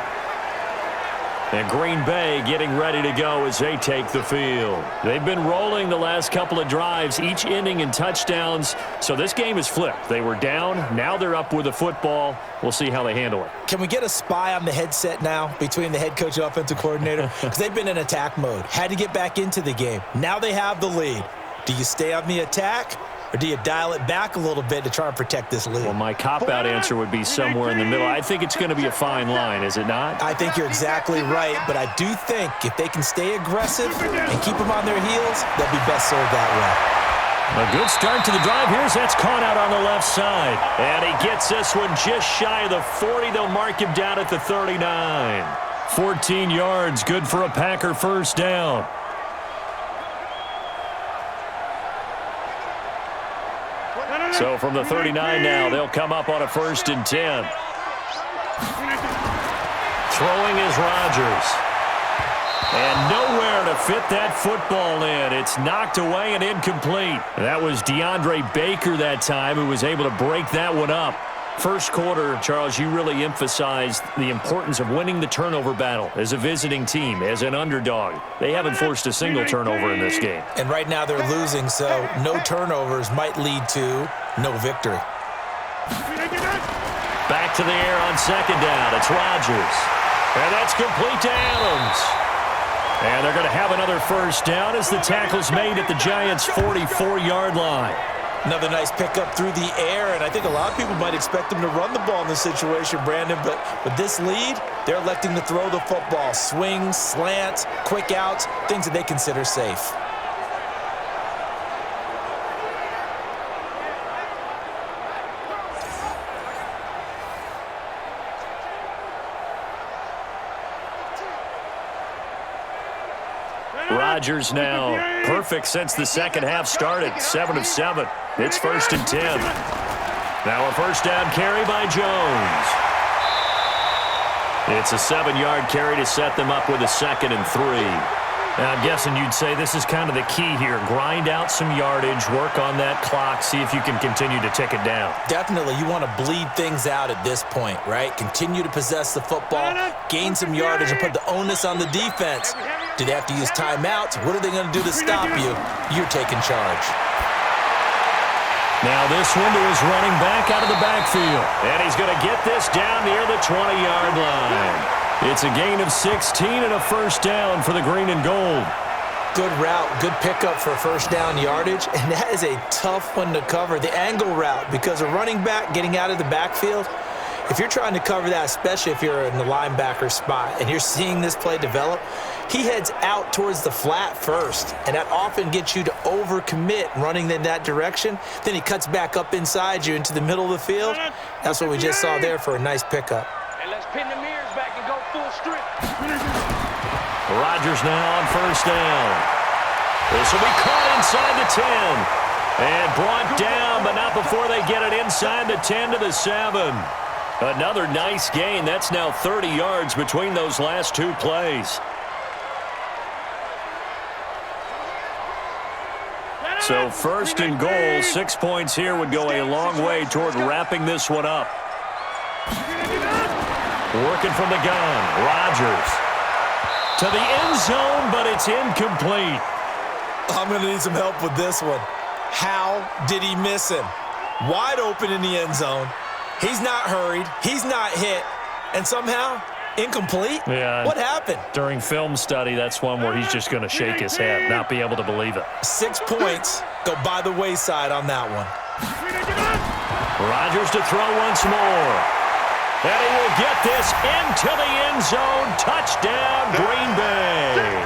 And Green Bay getting ready to go as they take the field. They've been rolling the last couple of drives, each ending in touchdowns. So this game is flipped. They were down. Now they're up with the football. We'll see how they handle it. Can we get a spy on the headset now between the head coach and offensive coordinator? Because they've been in attack mode. Had to get back into the game. Now they have the lead. Do you stay on the attack? Or do you dial it back a little bit to try and protect this lead? Well, my cop-out answer would be somewhere in the middle. I think it's going to be a fine line, is it not? I think you're exactly right, but I do think if they can stay aggressive and keep them on their heels, they'll be best served that way. A good start to the drive. That's caught out on the left side. And he gets this one just shy of the 40. They'll mark him down at the 39. 14 yards, good for a Packer first down. So from the 39 now, they'll come up on a 1st and 10. Throwing is Rodgers. And nowhere to fit that football in. It's knocked away and incomplete. That was DeAndre Baker that time who was able to break that one up. First quarter, Charles, you really emphasized the importance of winning the turnover battle as a visiting team, as an underdog. They haven't forced a single turnover in this game. And right now they're losing, so no turnovers might lead to no victory. Back to the air on 2nd down. It's Rodgers. And that's complete to Adams. And they're going to have another first down as the tackle's made at the Giants' 44-yard line. Another nice pickup through the air, and I think a lot of people might expect them to run the ball in this situation, Brandon, but with this lead, they're electing to throw the football. Swings, slants, quick outs, things that they consider safe. Rodgers now perfect since the second half started. 7 of 7. It's 1st and 10. Now a first down carry by Jones. It's a 7-yard carry to set them up with a 2nd and 3. Now I'm guessing you'd say this is kind of the key here. Grind out some yardage, work on that clock, see if you can continue to tick it down. Definitely. You want to bleed things out at this point, right? Continue to possess the football, gain some yardage, and put the onus on the defense. Do they have to use timeouts? What are they going to do to stop you? You're taking charge. Now this one to his running back out of the backfield. And he's going to get this down near the 20-yard line. It's a gain of 16 and a first down for the green and gold. Good route, good pickup for first down yardage, and that is a tough one to cover. The angle route, because a running back getting out of the backfield, if you're trying to cover that, especially if you're in the linebacker spot and you're seeing this play develop, he heads out towards the flat first, and that often gets you to overcommit running in that direction. Then he cuts back up inside you into the middle of the field. That's what we just saw there for a nice pickup. And let's pin the mirrors back and go full strip. Rodgers now on first down. This will be caught inside the 10. And brought down, but not before they get it inside the 10 to the 7. Another nice gain. That's now 30 yards between those last two plays. So 1st and goal, 6 points here would go a long way toward wrapping this one up. Working from the gun, Rodgers. To the end zone, but it's incomplete. I'm going to need some help with this one. How did he miss him? Wide open in the end zone. He's not hurried. He's not hit. And somehow, incomplete? Yeah. What happened? During film study, that's one where he's just going to shake his head, not be able to believe it. 6 points go by the wayside on that one. Rodgers to throw once more. And he will get this into the end zone. Touchdown, Green Bay.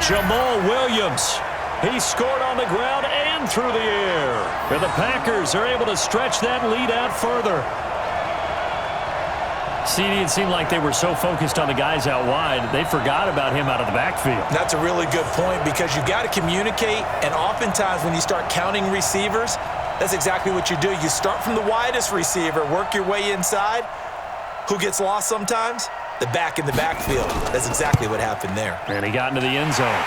Jamal Williams. He scored on the ground and through the air. And the Packers are able to stretch that lead out further. CD, it seemed like they were so focused on the guys out wide, they forgot about him out of the backfield. That's a really good point because you got to communicate, and oftentimes when you start counting receivers, that's exactly what you do. You start from the widest receiver, work your way inside. Who gets lost sometimes? The back in the backfield. That's exactly what happened there. And he got into the end zone.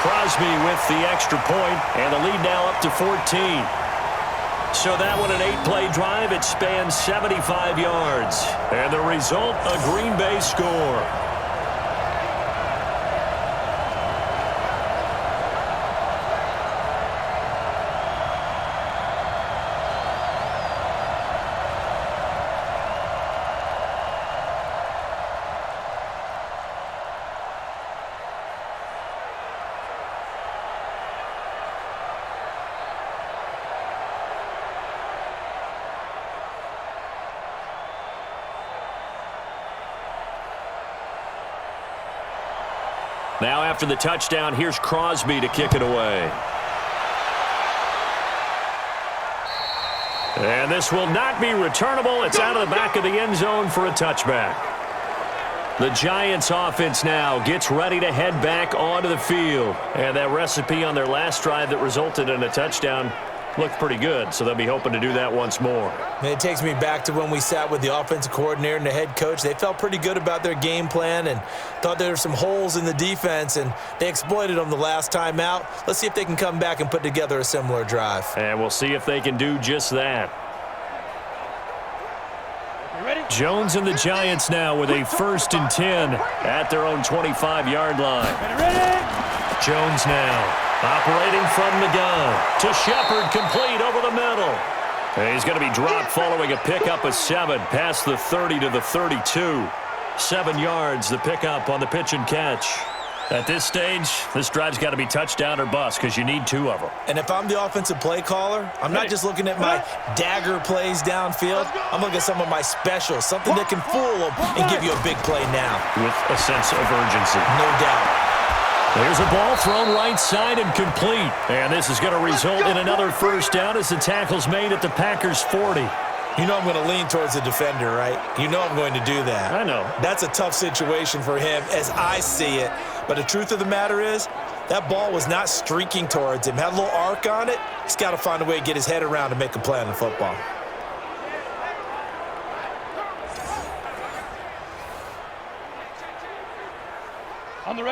Crosby with the extra point, and the lead now up to 14. So that one, an 8-play drive. It spans 75 yards. And the result, a Green Bay score. Now after the touchdown, here's Crosby to kick it away. And this will not be returnable. It's out of the back of the end zone for a touchback. The Giants offense now gets ready to head back onto the field. And that recipe on their last drive that resulted in a touchdown looked pretty good, so they'll be hoping to do that once more. It takes me back to when we sat with the offensive coordinator and the head coach. They felt pretty good about their game plan and thought there were some holes in the defense, and they exploited them the last time out. Let's see if they can come back and put together a similar drive. And we'll see if they can do just that. Jones and the Giants now with a 1st and 10 at their own 25-yard line. Jones now operating from the gun to Shepard, complete over the middle. And he's going to be dropped following a pickup of 7 past the 30 to the 32. 7 yards, the pickup on the pitch and catch. At this stage, this drive's got to be touchdown or bust because you need 2 of them. And if I'm the offensive play caller, I'm not just looking at my dagger plays downfield. I'm looking at some of my specials, something that can fool them and give you a big play now. With a sense of urgency. No doubt. There's a ball thrown right side and complete. And this is going to result in another 1st down as the tackle's made at the Packers' 40. You know I'm going to lean towards the defender, right? You know I'm going to do that. I know. That's a tough situation for him as I see it. But the truth of the matter is, that ball was not streaking towards him. Had a little arc on it. He's got to find a way to get his head around and make a play on the football.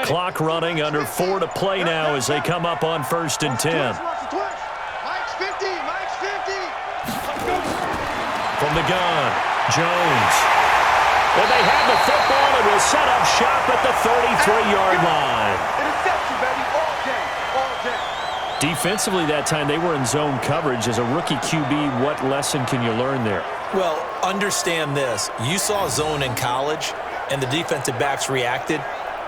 Clock running, under 4 to play now as they come up on 1st and 10. Mike's 50, Mike's 50. From the gun, Jones. And they have the football and will set up shop at the 33-yard line. Interception, baby, all day, all day. Defensively that time, they were in zone coverage. As a rookie QB, what lesson can you learn there? Well, understand this. You saw zone in college, and the defensive backs reacted,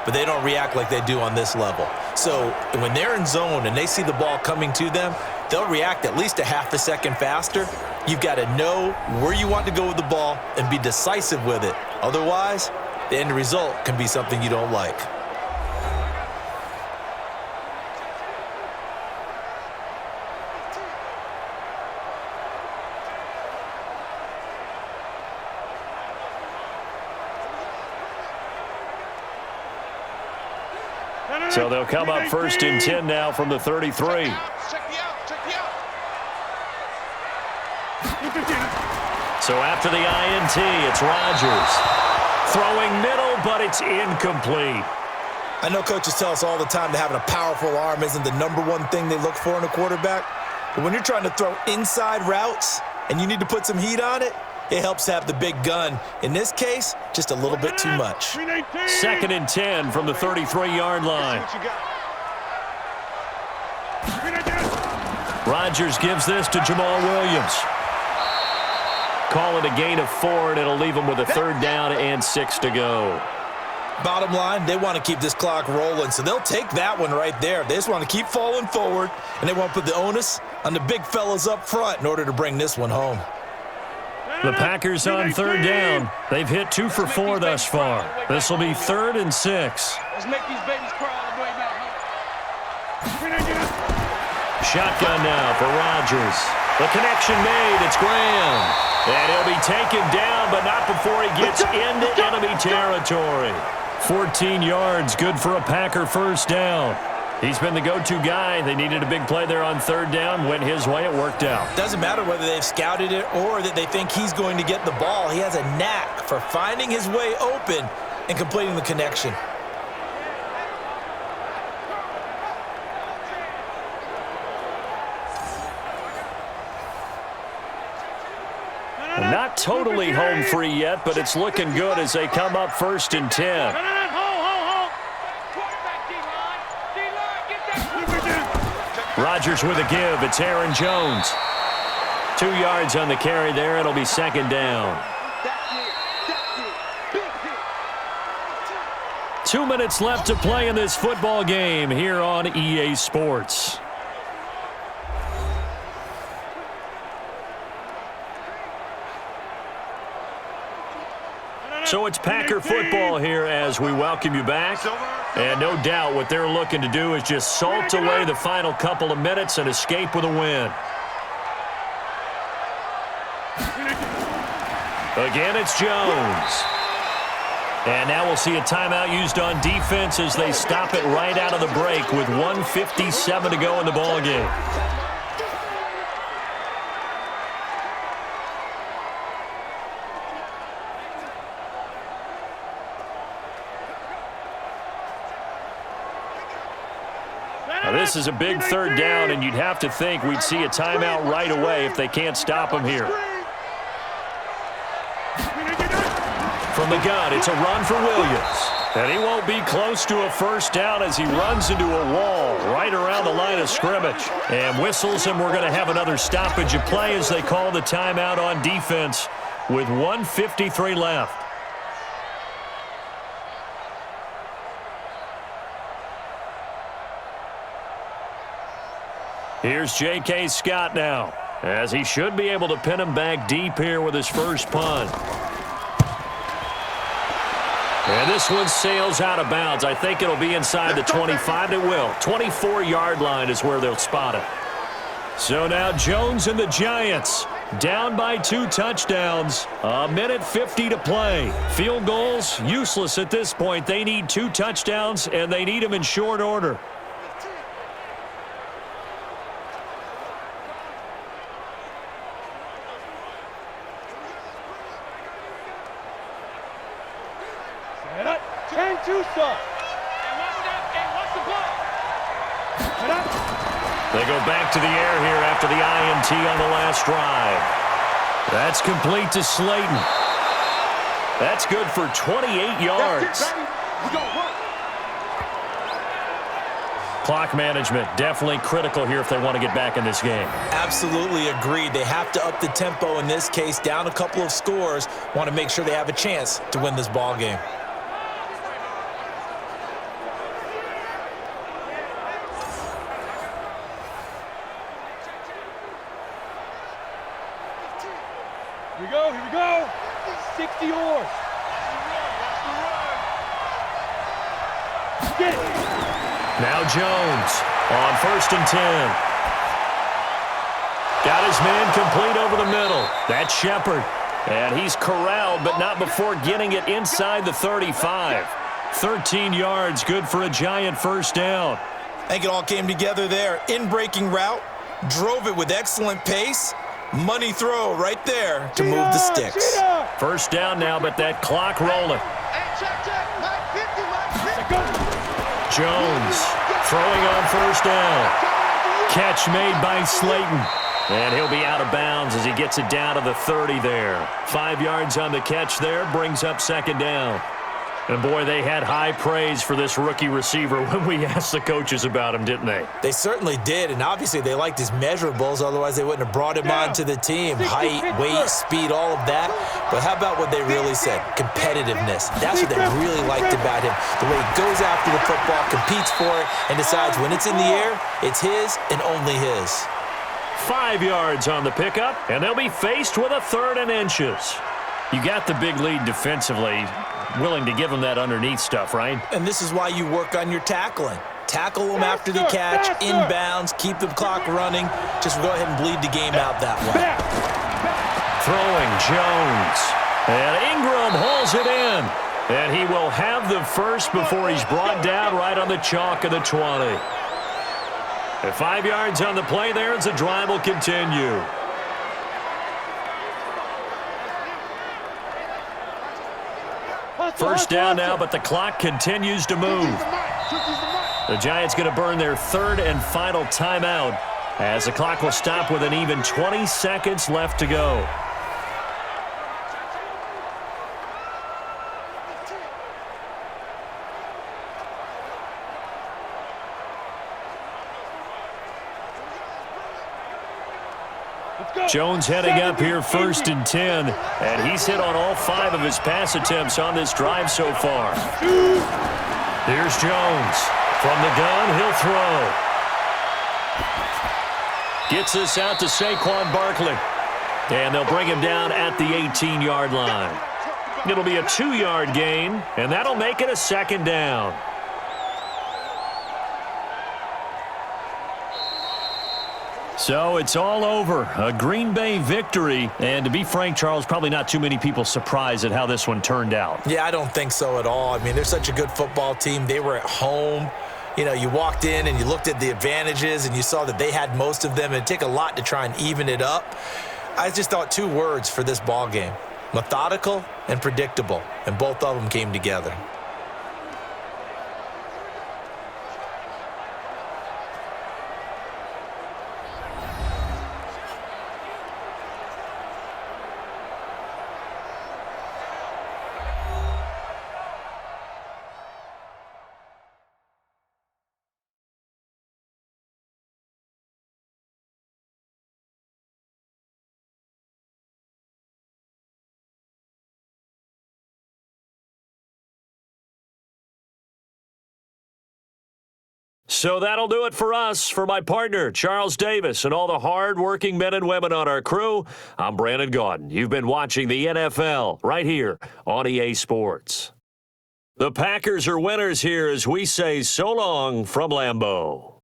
but they don't react like they do on this level. So when they're in zone and they see the ball coming to them, they'll react at least a half a second faster. You've got to know where you want to go with the ball and be decisive with it. Otherwise, the end result can be something you don't like. So they'll come up 1st and 10 now from the 33. Check me out, check me out. So after the INT, it's Rodgers. Throwing middle, but it's incomplete. I know coaches tell us all the time that having a powerful arm isn't the #1 thing they look for in a quarterback. But when you're trying to throw inside routes and you need to put some heat on it, it helps have the big gun. In this case, just a little bit too much. 2nd and 10 from the 33-yard line. Rodgers gives this to Jamal Williams. Call it a gain of 4, and it'll leave him with a 3rd down and 6 to go. Bottom line, they want to keep this clock rolling, so they'll take that one right there. They just want to keep falling forward, and they want to put the onus on the big fellas up front in order to bring this one home. The Packers on 3rd down. They've hit 2 for 4 thus far. This will be 3rd and 6. Let's make these babies cry all the way back home. Shotgun now for Rodgers. The connection made. It's Graham. And he'll be taken down, but not before he gets into enemy territory. 14 yards, good for a Packer 1st down. He's been the go-to guy. They needed a big play there on 3rd down. Went his way. It worked out. Doesn't matter whether they've scouted it or that they think he's going to get the ball. He has a knack for finding his way open and completing the connection. Not totally home free yet, but it's looking good as they come up 1st and 10. Rodgers with a give. It's Aaron Jones. 2 yards on the carry there. It'll be 2nd down. 2 minutes left to play in this football game here on EA Sports. So it's Packer football here as we welcome you back. And no doubt what they're looking to do is just salt away the final couple of minutes and escape with a win. Again, it's Jones. And now we'll see a timeout used on defense as they stop it right out of the break with 1:57 to go in the ballgame. This is a big 3rd down, and you'd have to think we'd see a timeout right away if they can't stop him here. From the gun, it's a run for Williams. And he won't be close to a 1st down as he runs into a wall right around the line of scrimmage. And whistles, and we're going to have another stoppage of play as they call the timeout on defense with 1:53 left. Here's J.K. Scott now, as he should be able to pin him back deep here with his first punt. And this one sails out of bounds. I think it'll be inside the 25. It will. 24-yard line is where they'll spot it. So now Jones and the Giants down by 2 touchdowns. 1:50 to play. Field goals, useless at this point. They need 2 touchdowns, and they need them in short order. They go back to the air here after the INT on the last drive. That's complete to Slayton. That's good for 28 yards. Clock management definitely critical here if they want to get back in this game. Absolutely agreed. They have to up the tempo in this case, down a couple of scores. Want to make sure they have a chance to win this ball game. Here we go. 60 yours. Get it. Now Jones on 1st and 10. Got his man complete over the middle. That's Shepard. And he's corralled, but not before getting it inside the 35. 13 yards, good for a Giant 1st down. I think it all came together there. In-breaking route, drove it with excellent pace. Money throw right there to move the sticks. 1st down now, but that clock rolling. Jones throwing on 1st down. Catch made by Slayton. And he'll be out of bounds as he gets it down to the 30 there. 5 yards on the catch there, brings up 2nd down. And, boy, they had high praise for this rookie receiver when we asked the coaches about him, didn't they? They certainly did, and obviously they liked his measurables. Otherwise, they wouldn't have brought him onto the team. Height, weight, speed, all of that. But how about what they really said? Competitiveness. That's what they really liked about him. The way he goes after the football, competes for it, and decides when it's in the air, it's his and only his. 5 yards on the pickup, and they'll be faced with a 3rd and inches. You got the big lead defensively. Willing to give them that underneath stuff, right? And this is why you work on your tackling. Tackle them after the catch, inbounds, keep the clock running. Just go ahead and bleed the game out that way. Throwing Jones. And Ingram hauls it in. And he will have the first before he's brought down right on the chalk of the 20. At 5 yards on the play there as the drive will continue. First down now, but the clock continues to move. The Giants going to burn their 3rd and final timeout as the clock will stop with an even 20 seconds left to go. Jones heading up here 1st and 10, and he's hit on all 5 of his pass attempts on this drive so far. Here's Jones. From the gun, he'll throw. Gets this out to Saquon Barkley. And they'll bring him down at the 18-yard line. It'll be a 2-yard gain, and that'll make it a 2nd down. So it's all over. A Green Bay victory. And to be frank, Charles, probably not too many people surprised at how this one turned out. Yeah, I don't think so at all. I mean, they're such a good football team. They were at home. You know, you walked in and you looked at the advantages and you saw that they had most of them. It'd take a lot to try and even it up. I just thought 2 words for this ball game: methodical and predictable, and both of them came together. So that'll do it for us. For my partner, Charles Davis, and all the hard-working men and women on our crew, I'm Brandon Gaudin. You've been watching the NFL right here on EA Sports. The Packers are winners here as we say so long from Lambeau.